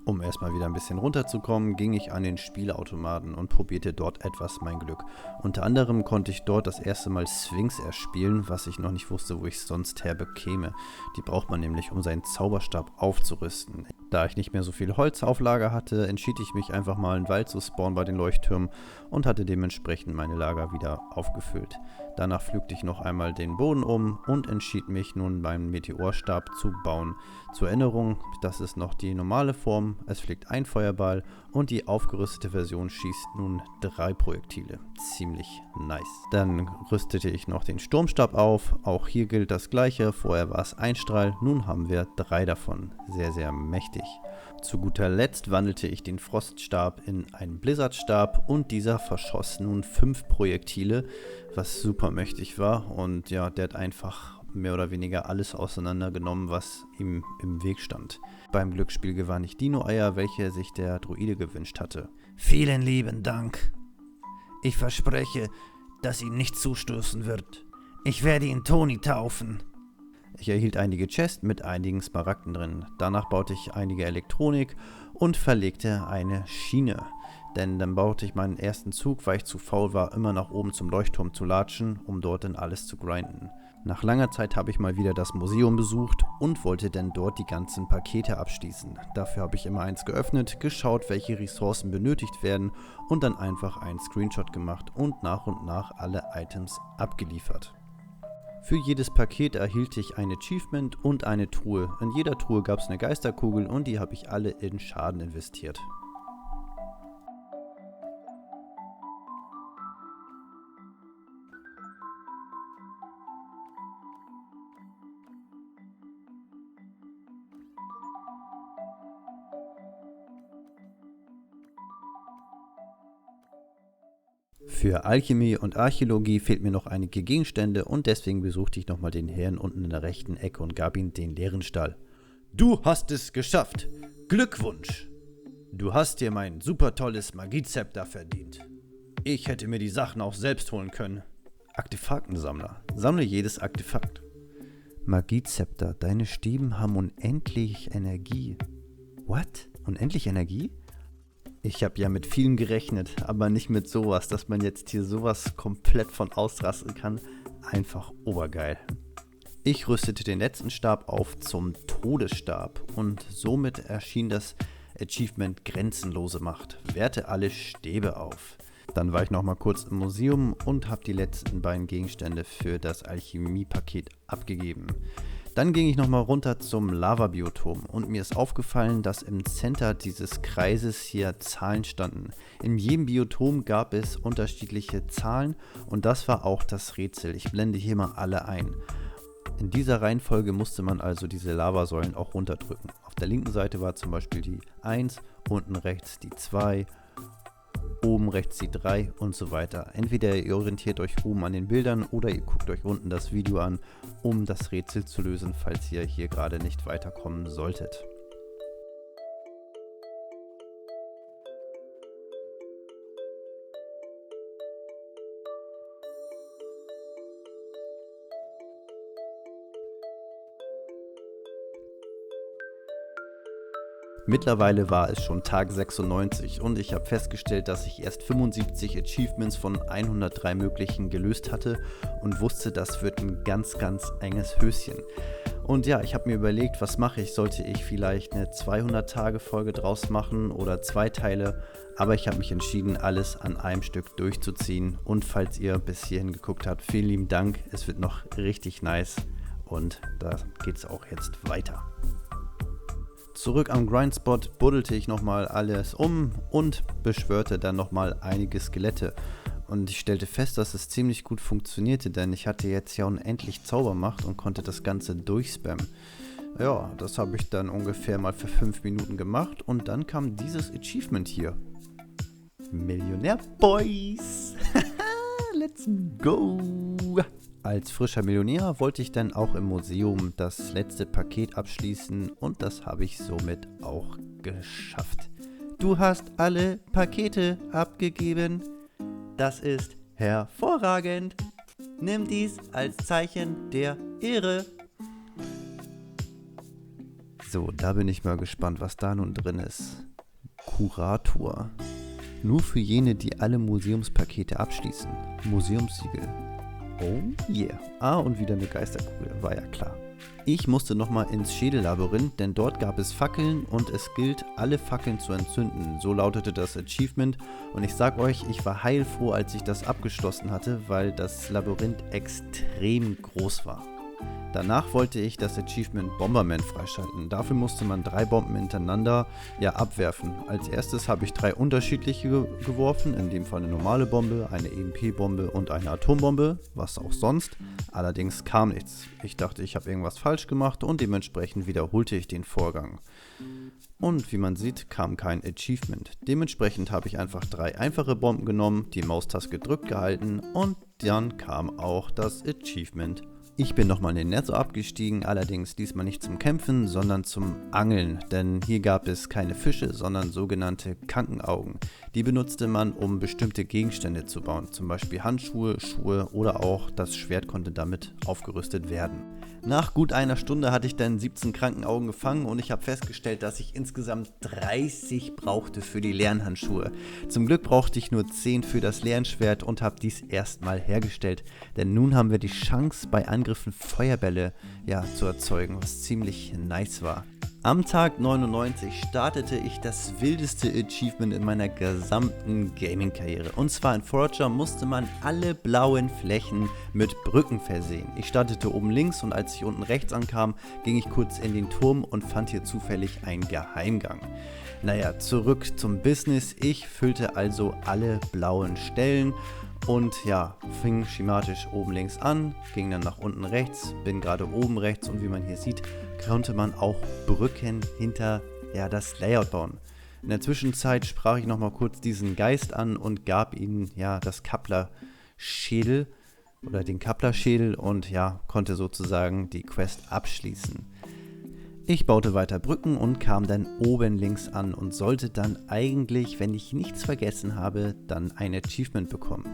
Speaker 3: Um erstmal wieder ein bisschen runterzukommen, ging ich an den Spielautomaten und probierte dort etwas mein Glück. Unter anderem konnte ich dort das erste Mal Sphinx erspielen, was ich noch nicht wusste, wo ich es sonst her bekäme. Die braucht man nämlich, um seinen Zauberstab aufzurüsten. Da ich nicht mehr so viel Holz auf Lager hatte, entschied ich mich einfach mal in den Wald zu spawnen bei den Leuchttürmen und hatte dementsprechend meine Lager wieder aufgefüllt. Danach pflügte ich noch einmal den Boden um und entschied mich nun meinen Meteorstab zu bauen. Zur Erinnerung, das ist noch die normale Form, es fliegt ein Feuerball und die aufgerüstete Version schießt nun 3 Projektile. Ziemlich nice. Dann rüstete ich noch den Sturmstab auf, auch hier gilt das gleiche, vorher war es ein Strahl, nun haben wir 3 davon. Sehr, sehr mächtig. Zu guter Letzt wandelte ich den Froststab in einen Blizzardstab und dieser verschoss nun 5 Projektile, was super mächtig war und ja, der hat einfach mehr oder weniger alles auseinandergenommen, was ihm im Weg stand. Beim Glücksspiel gewann ich Dino-Eier, welche sich der Druide gewünscht hatte.
Speaker 6: Vielen lieben Dank. Ich verspreche, dass ihm nicht zustoßen wird. Ich werde ihn Toni taufen.
Speaker 3: Ich erhielt einige Chests mit einigen Smaragden drin. Danach baute ich einige Elektronik und verlegte eine Schiene. Denn dann baute ich meinen ersten Zug, weil ich zu faul war, immer nach oben zum Leuchtturm zu latschen, um dort dann alles zu grinden. Nach langer Zeit habe ich mal wieder das Museum besucht und wollte dann dort die ganzen Pakete abschließen. Dafür habe ich immer eins geöffnet, geschaut, welche Ressourcen benötigt werden und dann einfach einen Screenshot gemacht und nach alle Items abgeliefert. Für jedes Paket erhielt ich ein Achievement und eine Truhe. In jeder Truhe gab es eine Geisterkugel und die habe ich alle in Schaden investiert. Für Alchemie und Archäologie fehlt mir noch einige Gegenstände und deswegen besuchte ich nochmal den Herrn unten in der rechten Ecke und gab ihm den leeren Stall. Du hast es geschafft! Glückwunsch! Du hast dir mein super tolles Magiezepter verdient. Ich hätte mir die Sachen auch selbst holen können. Artefaktensammler. Sammle jedes Artefakt. Magiezepter, deine Stäben haben unendlich Energie. What? Unendlich Energie? Ich habe ja mit vielem gerechnet, aber nicht mit sowas, dass man jetzt hier sowas komplett von ausrasten kann. Einfach obergeil. Ich rüstete den letzten Stab auf zum Todesstab und somit erschien das Achievement Grenzenlose Macht. Werte alle Stäbe auf. Dann war ich nochmal kurz im Museum und habe die letzten beiden Gegenstände für das Alchemie-Paket abgegeben. Dann ging ich nochmal runter zum Lava-Biotom und mir ist aufgefallen, dass im Center dieses Kreises hier Zahlen standen. In jedem Biotom gab es unterschiedliche Zahlen und das war auch das Rätsel. Ich blende hier mal alle ein. In dieser Reihenfolge musste man also diese Lavasäulen auch runterdrücken. Auf der linken Seite war zum Beispiel die 1, unten rechts die 2, oben rechts die 3 und so weiter. Entweder ihr orientiert euch oben an den Bildern oder ihr guckt euch unten das Video an, um das Rätsel zu lösen, falls ihr hier gerade nicht weiterkommen solltet. Mittlerweile war es schon Tag 96 und ich habe festgestellt, dass ich erst 75 Achievements von 103 möglichen gelöst hatte und wusste, das wird ein ganz, ganz enges Höschen. Und ja, ich habe mir überlegt, was mache ich? Sollte ich vielleicht eine 200-Tage-Folge draus machen oder 2 Teile? Aber ich habe mich entschieden, alles an einem Stück durchzuziehen. Und falls ihr bis hierhin geguckt habt, vielen lieben Dank. Es wird noch richtig nice und da geht es auch jetzt weiter. Zurück am Grindspot buddelte ich nochmal alles um und beschwörte dann nochmal einige Skelette. Und ich stellte fest, dass es ziemlich gut funktionierte, denn ich hatte jetzt ja unendlich Zaubermacht und konnte das Ganze durchspammen. Ja, das habe ich dann ungefähr mal für 5 Minuten gemacht und dann kam dieses Achievement hier. Millionär Boys! Let's go! Als frischer Millionär wollte ich dann auch im Museum das letzte Paket abschließen und das habe ich somit auch geschafft. Du hast alle Pakete abgegeben. Das ist hervorragend. Nimm dies als Zeichen der Ehre. So, da bin ich mal gespannt, was da nun drin ist. Kurator. Nur für jene, die alle Museumspakete abschließen. Museumssiegel. Oh yeah. Ah, und wieder eine Geisterkugel, war ja klar. Ich musste nochmal ins Schädellabyrinth, denn dort gab es Fackeln und es gilt, alle Fackeln zu entzünden. So lautete das Achievement und ich sag euch, ich war heilfroh, als ich das abgeschlossen hatte, weil das Labyrinth extrem groß war. Danach wollte ich das Achievement Bomberman freischalten. Dafür musste man 3 Bomben hintereinander abwerfen. Als erstes habe ich 3 unterschiedliche geworfen, in dem Fall eine normale Bombe, eine EMP-Bombe und eine Atombombe, was auch sonst. Allerdings kam nichts. Ich dachte, ich habe irgendwas falsch gemacht und dementsprechend wiederholte ich den Vorgang. Und wie man sieht, kam kein Achievement. Dementsprechend habe ich einfach 3 einfache Bomben genommen, die Maustaste gedrückt gehalten und dann kam auch das Achievement. Ich bin nochmal in den Netto abgestiegen, allerdings diesmal nicht zum Kämpfen, sondern zum Angeln, denn hier gab es keine Fische, sondern sogenannte Kankenaugen. Die benutzte man, um bestimmte Gegenstände zu bauen, zum Beispiel Handschuhe, Schuhe oder auch das Schwert konnte damit aufgerüstet werden. Nach gut einer Stunde hatte ich dann 17 Krankenaugen gefangen und ich habe festgestellt, dass ich insgesamt 30 brauchte für die Lernhandschuhe. Zum Glück brauchte ich nur 10 für das Lernschwert und habe dies erstmal hergestellt, denn nun haben wir die Chance, bei Angriffen Feuerbälle zu erzeugen, was ziemlich nice war. Am Tag 99 startete ich das wildeste Achievement in meiner gesamten Gaming-Karriere. Und zwar in Forager musste man alle blauen Flächen mit Brücken versehen. Ich startete oben links und als ich unten rechts ankam, ging ich kurz in den Turm und fand hier zufällig einen Geheimgang. Naja, zurück zum Business. Ich füllte also alle blauen Stellen und fing schematisch oben links an, ging dann nach unten rechts, bin gerade oben rechts und wie man hier sieht, konnte man auch Brücken hinter das Layout bauen. In der Zwischenzeit sprach ich nochmal kurz diesen Geist an und gab ihnen das Kappler-Schädel oder den Kappler-Schädel und konnte sozusagen die Quest abschließen. Ich baute weiter Brücken und kam dann oben links an und sollte dann eigentlich, wenn ich nichts vergessen habe, dann ein Achievement bekommen.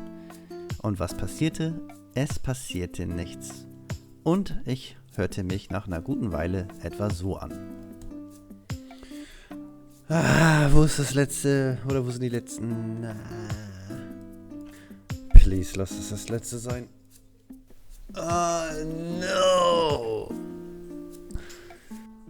Speaker 3: Und was passierte? Es passierte nichts. Und ich hörte mich nach einer guten Weile etwa so an. Wo ist das letzte? Oder wo sind die letzten? Please, lass es das letzte sein. No!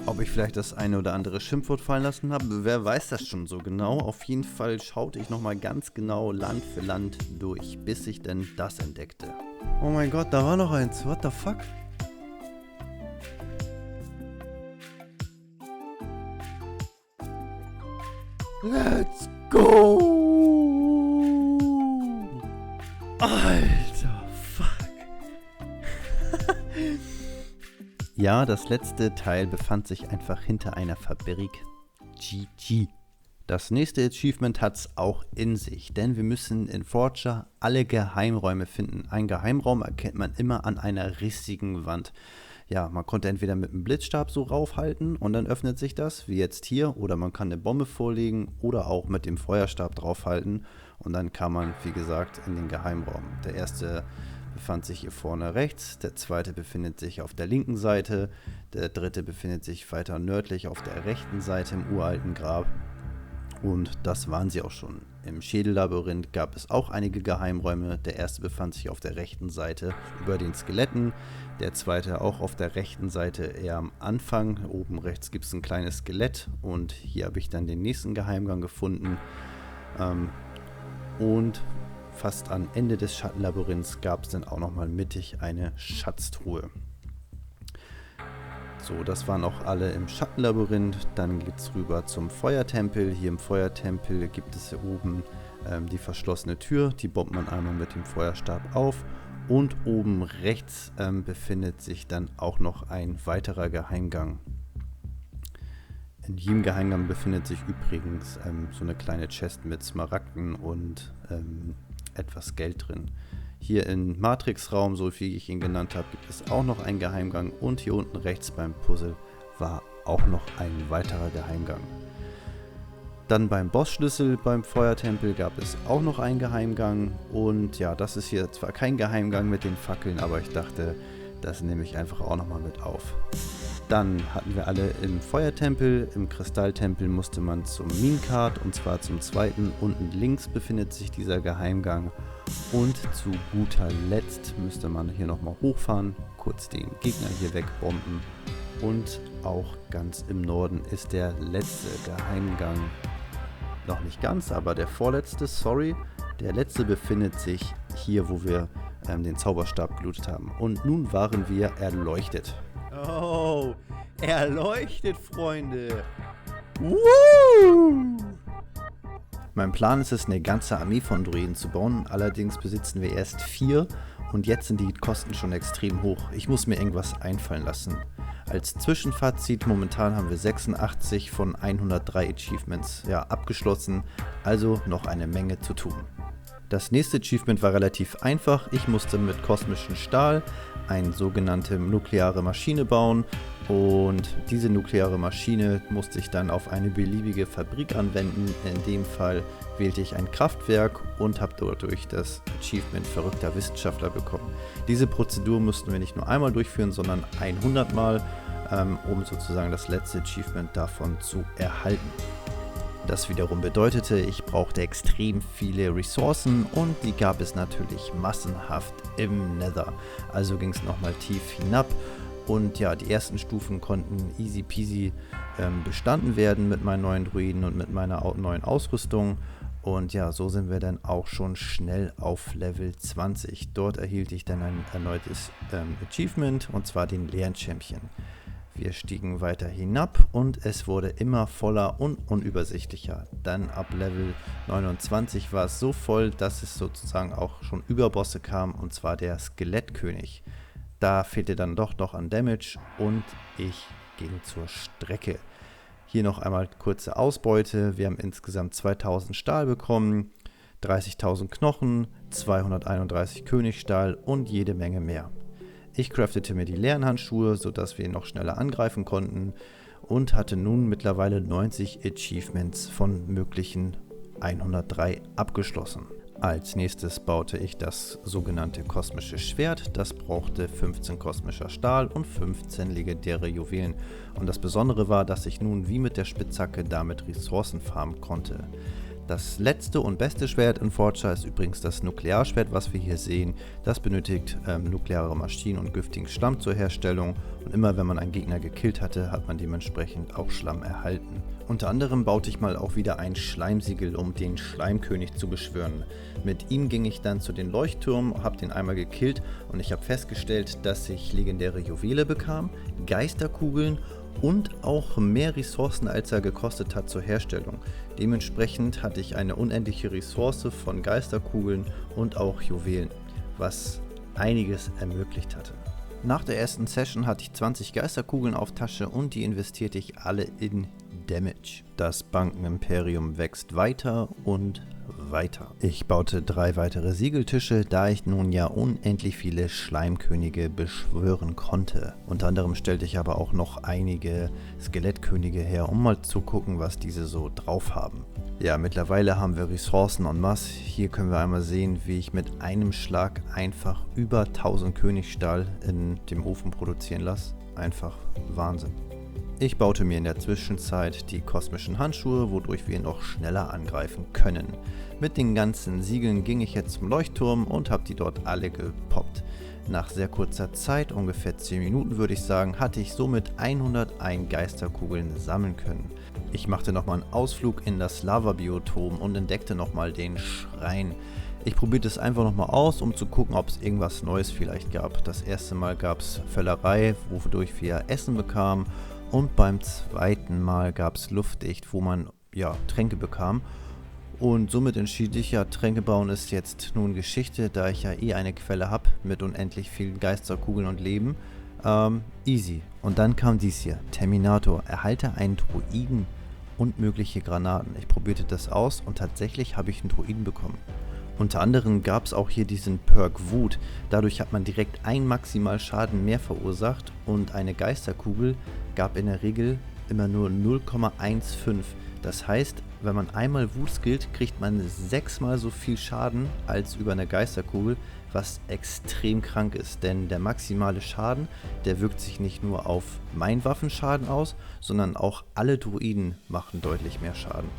Speaker 3: Ob ich vielleicht das eine oder andere Schimpfwort fallen lassen habe, wer weiß das schon so genau. Auf jeden Fall schaute ich nochmal ganz genau Land für Land durch, bis ich denn das entdeckte. Oh mein Gott, da war noch eins. What the fuck? Let's go! Alter, fuck. Ja, das letzte Teil befand sich einfach hinter einer Fabrik. GG. Das nächste Achievement hat's auch in sich, denn wir müssen in Forager alle Geheimräume finden. Einen Geheimraum erkennt man immer an einer rissigen Wand. Ja, man konnte entweder mit einem Blitzstab so raufhalten und dann öffnet sich das, wie jetzt hier, oder man kann eine Bombe vorlegen oder auch mit dem Feuerstab draufhalten und dann kann man, wie gesagt, in den Geheimraum. Der erste befand sich hier vorne rechts, der zweite befindet sich auf der linken Seite, der dritte befindet sich weiter nördlich auf der rechten Seite im uralten Grab. Und das waren sie auch schon. Im Schädellabyrinth gab es auch einige Geheimräume. Der erste befand sich auf der rechten Seite über den Skeletten. Der zweite auch auf der rechten Seite eher am Anfang. Oben rechts gibt es ein kleines Skelett. Und hier habe ich dann den nächsten Geheimgang gefunden. Und fast am Ende des Schattenlabyrinths gab es dann auch nochmal mittig eine Schatztruhe. So, das waren auch alle im Schattenlabyrinth. Dann geht es rüber zum Feuertempel. Hier im Feuertempel gibt es hier oben die verschlossene Tür. Die bombt man einmal mit dem Feuerstab auf. Und oben rechts befindet sich dann auch noch ein weiterer Geheimgang. In jedem Geheimgang befindet sich übrigens so eine kleine Chest mit Smaragden und etwas Geld drin. Hier im Matrix-Raum, so wie ich ihn genannt habe, gibt es auch noch einen Geheimgang und hier unten rechts beim Puzzle war auch noch ein weiterer Geheimgang. Dann beim Bossschlüssel beim Feuertempel gab es auch noch einen Geheimgang und ja, das ist hier zwar kein Geheimgang mit den Fackeln, aber ich dachte, das nehme ich einfach auch nochmal mit auf. Dann hatten wir alle im Feuertempel, im Kristalltempel musste man zum Minecart und zwar zum zweiten. Unten links befindet sich dieser Geheimgang. Und zu guter Letzt müsste man hier nochmal hochfahren, kurz den Gegner hier wegbomben. Und auch ganz im Norden ist der letzte Geheimgang. Noch nicht ganz, aber der vorletzte, sorry. Der letzte befindet sich hier, wo wir den Zauberstab gelootet haben. Und nun waren wir erleuchtet.
Speaker 1: Oh, erleuchtet, Freunde. Woo!
Speaker 3: Mein Plan ist es, eine ganze Armee von Druiden zu bauen. Allerdings besitzen wir erst 4 und jetzt sind die Kosten schon extrem hoch. Ich muss mir irgendwas einfallen lassen. Als Zwischenfazit, momentan haben wir 86 von 103 Achievements abgeschlossen, also noch eine Menge zu tun. Das nächste Achievement war relativ einfach. Ich musste mit kosmischem Stahl eine sogenannte nukleare Maschine bauen und diese nukleare Maschine musste ich dann auf eine beliebige Fabrik anwenden. In dem Fall wählte ich ein Kraftwerk und habe dadurch das Achievement verrückter Wissenschaftler bekommen. Diese Prozedur mussten wir nicht nur einmal durchführen, sondern 100 Mal, um sozusagen das letzte Achievement davon zu erhalten. Das wiederum bedeutete, ich brauchte extrem viele Ressourcen und die gab es natürlich massenhaft im Nether. Also ging es nochmal tief hinab und ja, die ersten Stufen konnten easy peasy bestanden werden mit meinen neuen Druiden und mit meiner neuen Ausrüstung. Und ja, so sind wir dann auch schon schnell auf Level 20. Dort erhielt ich dann ein erneutes Achievement und zwar den Lern-Champion. Wir stiegen weiter hinab und es wurde immer voller und unübersichtlicher. Dann ab Level 29 war es so voll, dass es sozusagen auch schon Überbosse kam, und zwar der Skelettkönig. Da fehlte dann doch noch an Damage und ich ging zur Strecke. Hier noch einmal kurze Ausbeute. Wir haben insgesamt 2000 Stahl bekommen, 30.000 Knochen, 231 Königstahl und jede Menge mehr. Ich craftete mir die Lernhandschuhe, sodass wir ihn noch schneller angreifen konnten und hatte nun mittlerweile 90 Achievements von möglichen 103 abgeschlossen. Als nächstes baute ich das sogenannte kosmische Schwert. Das brauchte 15 kosmischer Stahl und 15 legendäre Juwelen. Und das Besondere war, dass ich nun wie mit der Spitzhacke damit Ressourcen farmen konnte. Das letzte und beste Schwert in Forger ist übrigens das Nuklearschwert, was wir hier sehen. Das benötigt nukleare Maschinen und giftigen Schlamm zur Herstellung. Und immer wenn man einen Gegner gekillt hatte, hat man dementsprechend auch Schlamm erhalten. Unter anderem baute ich mal auch wieder ein Schleimsiegel, um den Schleimkönig zu beschwören. Mit ihm ging ich dann zu den Leuchttürmen, habe den einmal gekillt und ich habe festgestellt, dass ich legendäre Juwele bekam, Geisterkugeln und auch mehr Ressourcen, als er gekostet hat zur Herstellung. Dementsprechend hatte ich eine unendliche Ressource von Geisterkugeln und auch Juwelen, was einiges ermöglicht hatte. Nach der ersten Session hatte ich 20 Geisterkugeln auf Tasche und die investierte ich alle in Damage. Das Bankenimperium wächst weiter und weiter. Ich baute 3 weitere Siegeltische, da ich nun ja unendlich viele Schleimkönige beschwören konnte. Unter anderem stellte ich aber auch noch einige Skelettkönige her, um mal zu gucken, was diese so drauf haben. Ja, mittlerweile haben wir Ressourcen en masse. Hier können wir einmal sehen, wie ich mit einem Schlag einfach über 1000 Königstahl in dem Ofen produzieren lasse. Einfach Wahnsinn. Ich baute mir in der Zwischenzeit die kosmischen Handschuhe, wodurch wir noch schneller angreifen können. Mit den ganzen Siegeln ging ich jetzt zum Leuchtturm und habe die dort alle gepoppt. Nach sehr kurzer Zeit, ungefähr 10 Minuten würde ich sagen, hatte ich somit 101 Geisterkugeln sammeln können. Ich machte nochmal einen Ausflug in das Lava-Biotom und entdeckte nochmal den Schrein. Ich probierte es einfach nochmal aus, um zu gucken, ob es irgendwas Neues vielleicht gab. Das erste Mal gab es Völlerei, wodurch wir Essen bekamen. Und beim zweiten Mal gab es Luftdicht, wo man Tränke bekam. Und somit entschied ich, Tränke bauen ist jetzt nun Geschichte, da ich ja eine Quelle habe mit unendlich vielen Geisterkugeln und Leben. Easy. Und dann kam dies hier, Terminator, erhalte einen Druiden und mögliche Granaten. Ich probierte das aus und tatsächlich habe ich einen Druiden bekommen. Unter anderem gab es auch hier diesen Perk Wut. Dadurch hat man direkt einen maximal Schaden mehr verursacht und eine Geisterkugel gab in der Regel immer nur 0,15. Das heißt, wenn man einmal Wut skillt, kriegt man 6-mal so viel Schaden als über eine Geisterkugel, was extrem krank ist. Denn der maximale Schaden, der wirkt sich nicht nur auf meinen Waffenschaden aus, sondern auch alle Druiden machen deutlich mehr Schaden.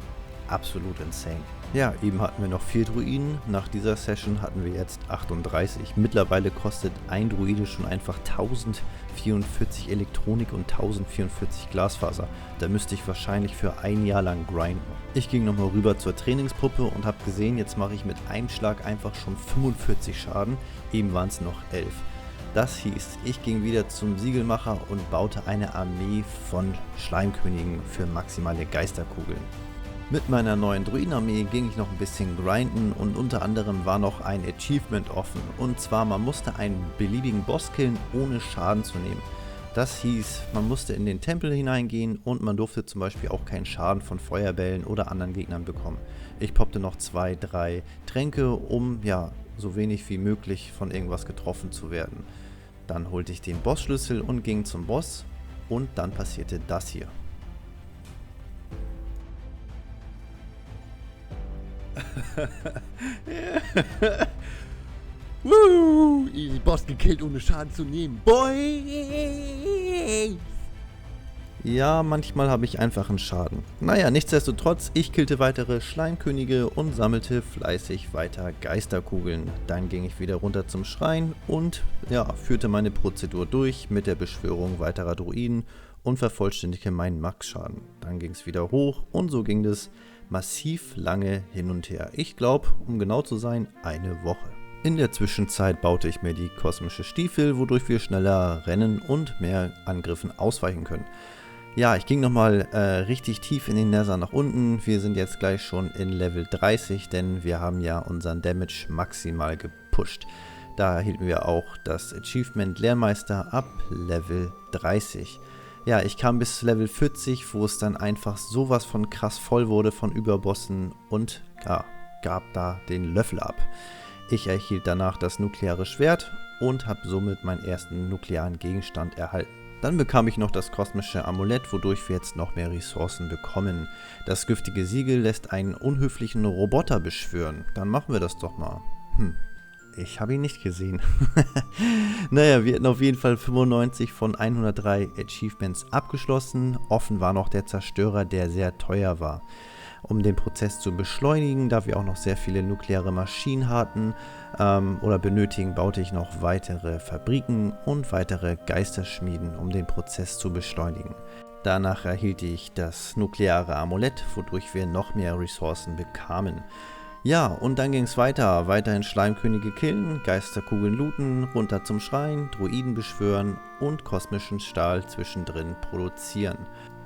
Speaker 3: absolut insane. Ja, eben hatten wir noch 4 Druiden. Nach dieser Session hatten wir jetzt 38. Mittlerweile kostet ein Druide schon einfach 1044 Elektronik und 1044 Glasfaser. Da müsste ich wahrscheinlich für ein Jahr lang grinden. Ich ging nochmal rüber zur Trainingspuppe und habe gesehen, jetzt mache ich mit einem Schlag einfach schon 45 Schaden. Eben waren es noch 11. Das hieß, ich ging wieder zum Siegelmacher und baute eine Armee von Schleimkönigen für maximale Geisterkugeln. Mit meiner neuen Druidenarmee ging ich noch ein bisschen grinden und unter anderem war noch ein Achievement offen. Und zwar, man musste einen beliebigen Boss killen, ohne Schaden zu nehmen. Das hieß, man musste in den Tempel hineingehen und man durfte zum Beispiel auch keinen Schaden von Feuerbällen oder anderen Gegnern bekommen. Ich poppte noch 2, 3 Tränke, um ja so wenig wie möglich von irgendwas getroffen zu werden. Dann holte ich den Bossschlüssel und ging zum Boss und dann passierte das hier.
Speaker 4: Woo! Easy Boss gekillt, ohne Schaden zu nehmen. Boy!
Speaker 3: Ja, manchmal habe ich einfach einen Schaden. Naja, nichtsdestotrotz, ich killte weitere Schleimkönige und sammelte fleißig weiter Geisterkugeln. Dann ging ich wieder runter zum Schrein und ja, führte meine Prozedur durch mit der Beschwörung weiterer Druiden und vervollständigte meinen Max-Schaden. Dann ging es wieder hoch und so ging es massiv lange hin und her. Ich glaube, um genau zu sein, eine Woche. In der Zwischenzeit baute ich mir die kosmische Stiefel, wodurch wir schneller rennen und mehr Angriffen ausweichen können. Ja, ich ging nochmal richtig tief in den Nether nach unten. Wir sind jetzt gleich schon in Level 30, denn wir haben ja unseren Damage maximal gepusht. Da erhielten wir auch das Achievement Lehrmeister ab Level 30. Ja, ich kam bis Level 40, wo es dann einfach sowas von krass voll wurde von Überbossen und ja, gab da den Löffel ab. Ich erhielt danach das nukleare Schwert und habe somit meinen ersten nuklearen Gegenstand erhalten. Dann bekam ich noch das kosmische Amulett, wodurch wir jetzt noch mehr Ressourcen bekommen. Das giftige Siegel lässt einen unhöflichen Roboter beschwören. Dann machen wir das doch mal. Ich habe ihn nicht gesehen. Naja, wir hatten auf jeden Fall 95 von 103 Achievements abgeschlossen. Offen war noch der Zerstörer, der sehr teuer war. Um den Prozess zu beschleunigen, da wir auch noch sehr viele nukleare Maschinen hatten oder benötigen, baute ich noch weitere Fabriken und weitere Geisterschmieden, um den Prozess zu beschleunigen. Danach erhielt ich das nukleare Amulett, wodurch wir noch mehr Ressourcen bekamen. Ja, und dann ging es weiter. Weiterhin Schleimkönige killen, Geisterkugeln looten, runter zum Schrein, Druiden beschwören und kosmischen Stahl zwischendrin produzieren.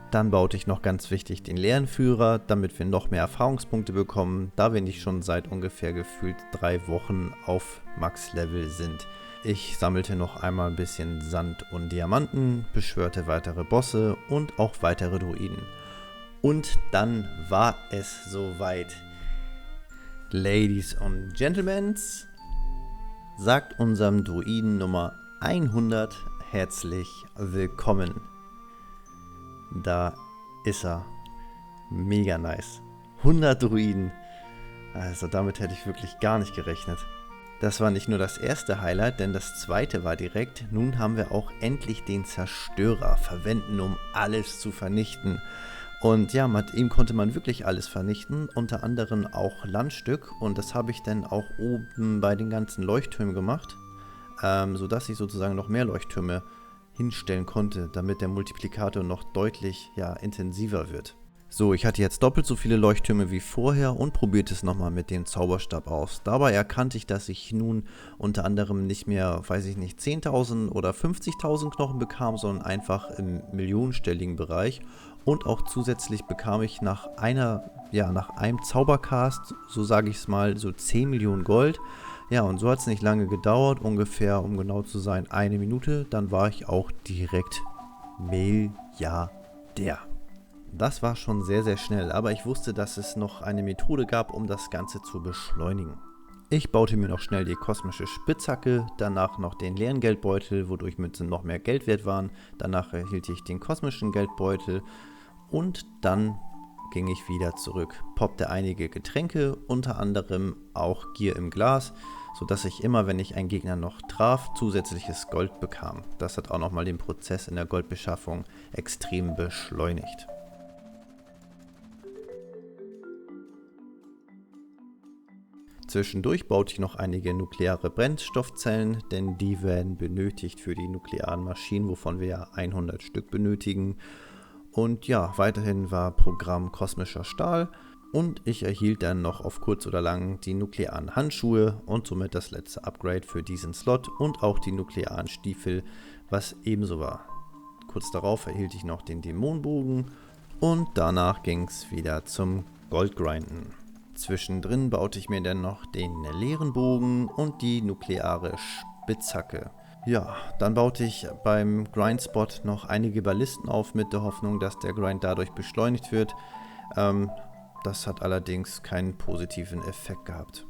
Speaker 3: Dann baute ich noch ganz wichtig den Lehrenführer, damit wir noch mehr Erfahrungspunkte bekommen, da wir nicht schon seit ungefähr gefühlt 3 Wochen auf Max-Level sind. Ich sammelte noch einmal ein bisschen Sand und Diamanten, beschwörte weitere Bosse und auch weitere Druiden. Und dann war es soweit. Ladies und Gentlemen, sagt unserem Druiden Nummer 100 herzlich willkommen. Da ist er. Mega nice. 100 Druiden. Also damit hätte ich wirklich gar nicht gerechnet. Das war nicht nur das erste Highlight, denn das zweite war direkt. Nun haben wir auch endlich den Zerstörer verwenden, um alles zu vernichten. Und ja, mit ihm konnte man wirklich alles vernichten, unter anderem auch Landstück. Und das habe ich dann auch oben bei den ganzen Leuchttürmen gemacht, sodass ich sozusagen noch mehr Leuchttürme hinstellen konnte, damit der Multiplikator noch deutlich intensiver wird. So, ich hatte jetzt doppelt so viele Leuchttürme wie vorher und probierte es nochmal mit dem Zauberstab aus. Dabei erkannte ich, dass ich nun unter anderem nicht mehr, 10.000 oder 50.000 Knochen bekam, sondern einfach im millionenstelligen Bereich. Und auch zusätzlich bekam ich nach einem Zaubercast, so sage ich es mal, so 10 Millionen Gold. Ja, und so hat es nicht lange gedauert, ungefähr, um genau zu sein, 1 Minute. Dann war ich auch direkt Milliardär. Das war schon sehr, sehr schnell, aber ich wusste, dass es noch eine Methode gab, um das Ganze zu beschleunigen. Ich baute mir noch schnell die kosmische Spitzhacke, danach noch den leeren Geldbeutel, wodurch Münzen noch mehr Geld wert waren. Danach erhielt ich den kosmischen Geldbeutel und dann ging ich wieder zurück, poppte einige Getränke, unter anderem auch Gier im Glas, sodass ich immer, wenn ich einen Gegner noch traf, zusätzliches Gold bekam. Das hat auch nochmal den Prozess in der Goldbeschaffung extrem beschleunigt. Zwischendurch baute ich noch einige nukleare Brennstoffzellen, denn die werden benötigt für die nuklearen Maschinen, wovon wir ja 100 Stück benötigen. Und ja, weiterhin war Programm kosmischer Stahl und ich erhielt dann noch auf kurz oder lang die nuklearen Handschuhe und somit das letzte Upgrade für diesen Slot und auch die nuklearen Stiefel, was ebenso war. Kurz darauf erhielt ich noch den Dämonenbogen und danach ging es wieder zum Goldgrinden. Zwischendrin baute ich mir dann noch den leeren Bogen und die nukleare Spitzhacke. Ja, dann baute ich beim Grindspot noch einige Ballisten auf mit der Hoffnung, dass der Grind dadurch beschleunigt wird. Das hat allerdings keinen positiven Effekt gehabt.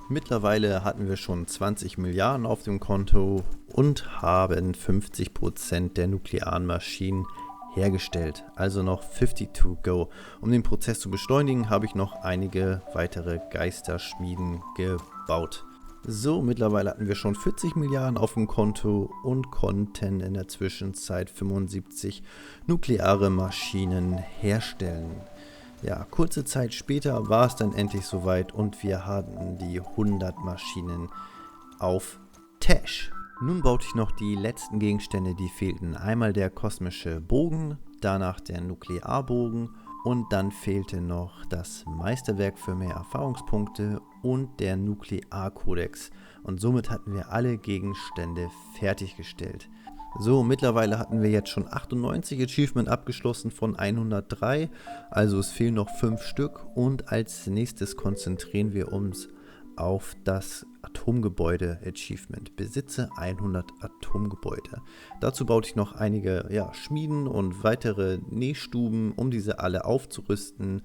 Speaker 3: Mittlerweile hatten wir schon 20 Milliarden auf dem Konto und haben 50% der nuklearen Maschinen hergestellt, also noch 50 to go. Um den Prozess zu beschleunigen, habe ich noch einige weitere Geisterschmieden gebaut. So, mittlerweile hatten wir schon 40 Milliarden auf dem Konto und konnten in der Zwischenzeit 75 nukleare Maschinen herstellen. Ja, kurze Zeit später war es dann endlich soweit und wir hatten die 100 Maschinen auf Tash. Nun baute ich noch die letzten Gegenstände, die fehlten. Einmal der kosmische Bogen, danach der Nuklearbogen und dann fehlte noch das Meisterwerk für mehr Erfahrungspunkte und der Nuklearkodex. Und somit hatten wir alle Gegenstände fertiggestellt. So, mittlerweile hatten wir jetzt schon 98 Achievement abgeschlossen von 103, also es fehlen noch 5 Stück und als nächstes konzentrieren wir uns auf das Atomgebäude-Achievement. Besitze 100 Atomgebäude. Dazu baute ich noch einige Schmieden und weitere Nähstuben, um diese alle aufzurüsten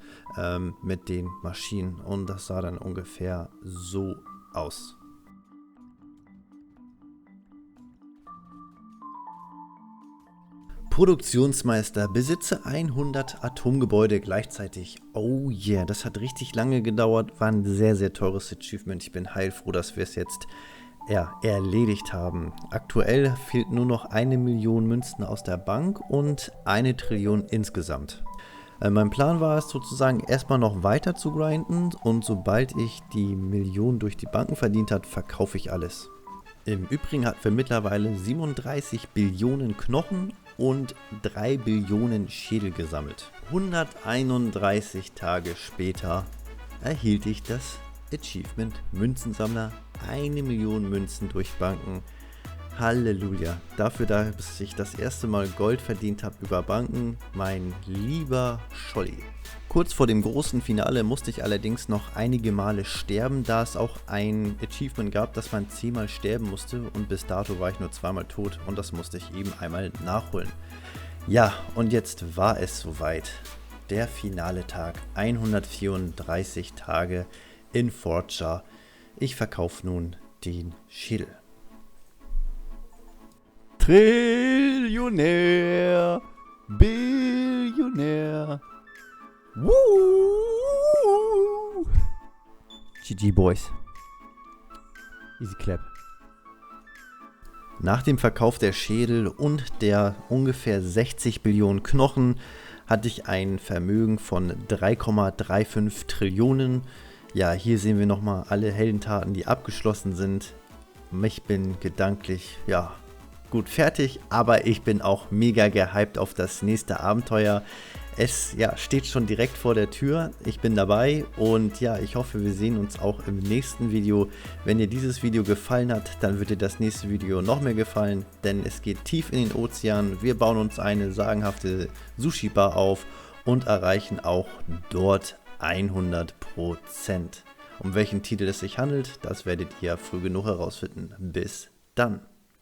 Speaker 3: mit den Maschinen. Und das sah dann ungefähr so aus. Produktionsmeister, besitze 100 Atomgebäude gleichzeitig. Oh yeah, das hat richtig lange gedauert, war ein sehr, sehr teures Achievement. Ich bin heilfroh, dass wir es jetzt erledigt haben. Aktuell fehlt nur noch 1 Million Münzen aus der Bank und 1 Trillion insgesamt. Mein Plan war es sozusagen erstmal noch weiter zu grinden und sobald ich die Million durch die Banken verdient habe, verkaufe ich alles. Im Übrigen hatten wir mittlerweile 37 Billionen Knochen und 3 Billionen Schädel gesammelt. 131 Tage später erhielt ich das Achievement Münzensammler, 1 Million Münzen durch Banken. Halleluja, dafür, dass ich das erste Mal Gold verdient habe über Banken, mein lieber Scholli. Kurz vor dem großen Finale musste ich allerdings noch einige Male sterben, da es auch ein Achievement gab, dass man 10-mal sterben musste und bis dato war ich nur 2-mal tot und das musste ich eben einmal nachholen. Ja, und jetzt war es soweit. Der finale Tag, 134 Tage in Forja. Ich verkaufe nun den Schädel.
Speaker 1: Trillionär, Billionär. Woo! GG Boys. Easy clap.
Speaker 3: Nach dem Verkauf der Schädel und der ungefähr 60 Billionen Knochen hatte ich ein Vermögen von 3,35 Trillionen. Ja, hier sehen wir nochmal alle Heldentaten, die abgeschlossen sind. Ich bin gedanklich, gut fertig, aber ich bin auch mega gehypt auf das nächste Abenteuer. Es steht schon direkt vor der Tür. Ich bin dabei und ich hoffe, wir sehen uns auch im nächsten Video. Wenn dir dieses Video gefallen hat, dann wird dir das nächste Video noch mehr gefallen, denn es geht tief in den Ozean. Wir bauen uns eine sagenhafte Sushi-Bar auf und erreichen auch dort 100%. Um welchen Titel es sich handelt, das werdet ihr früh genug herausfinden. Bis dann.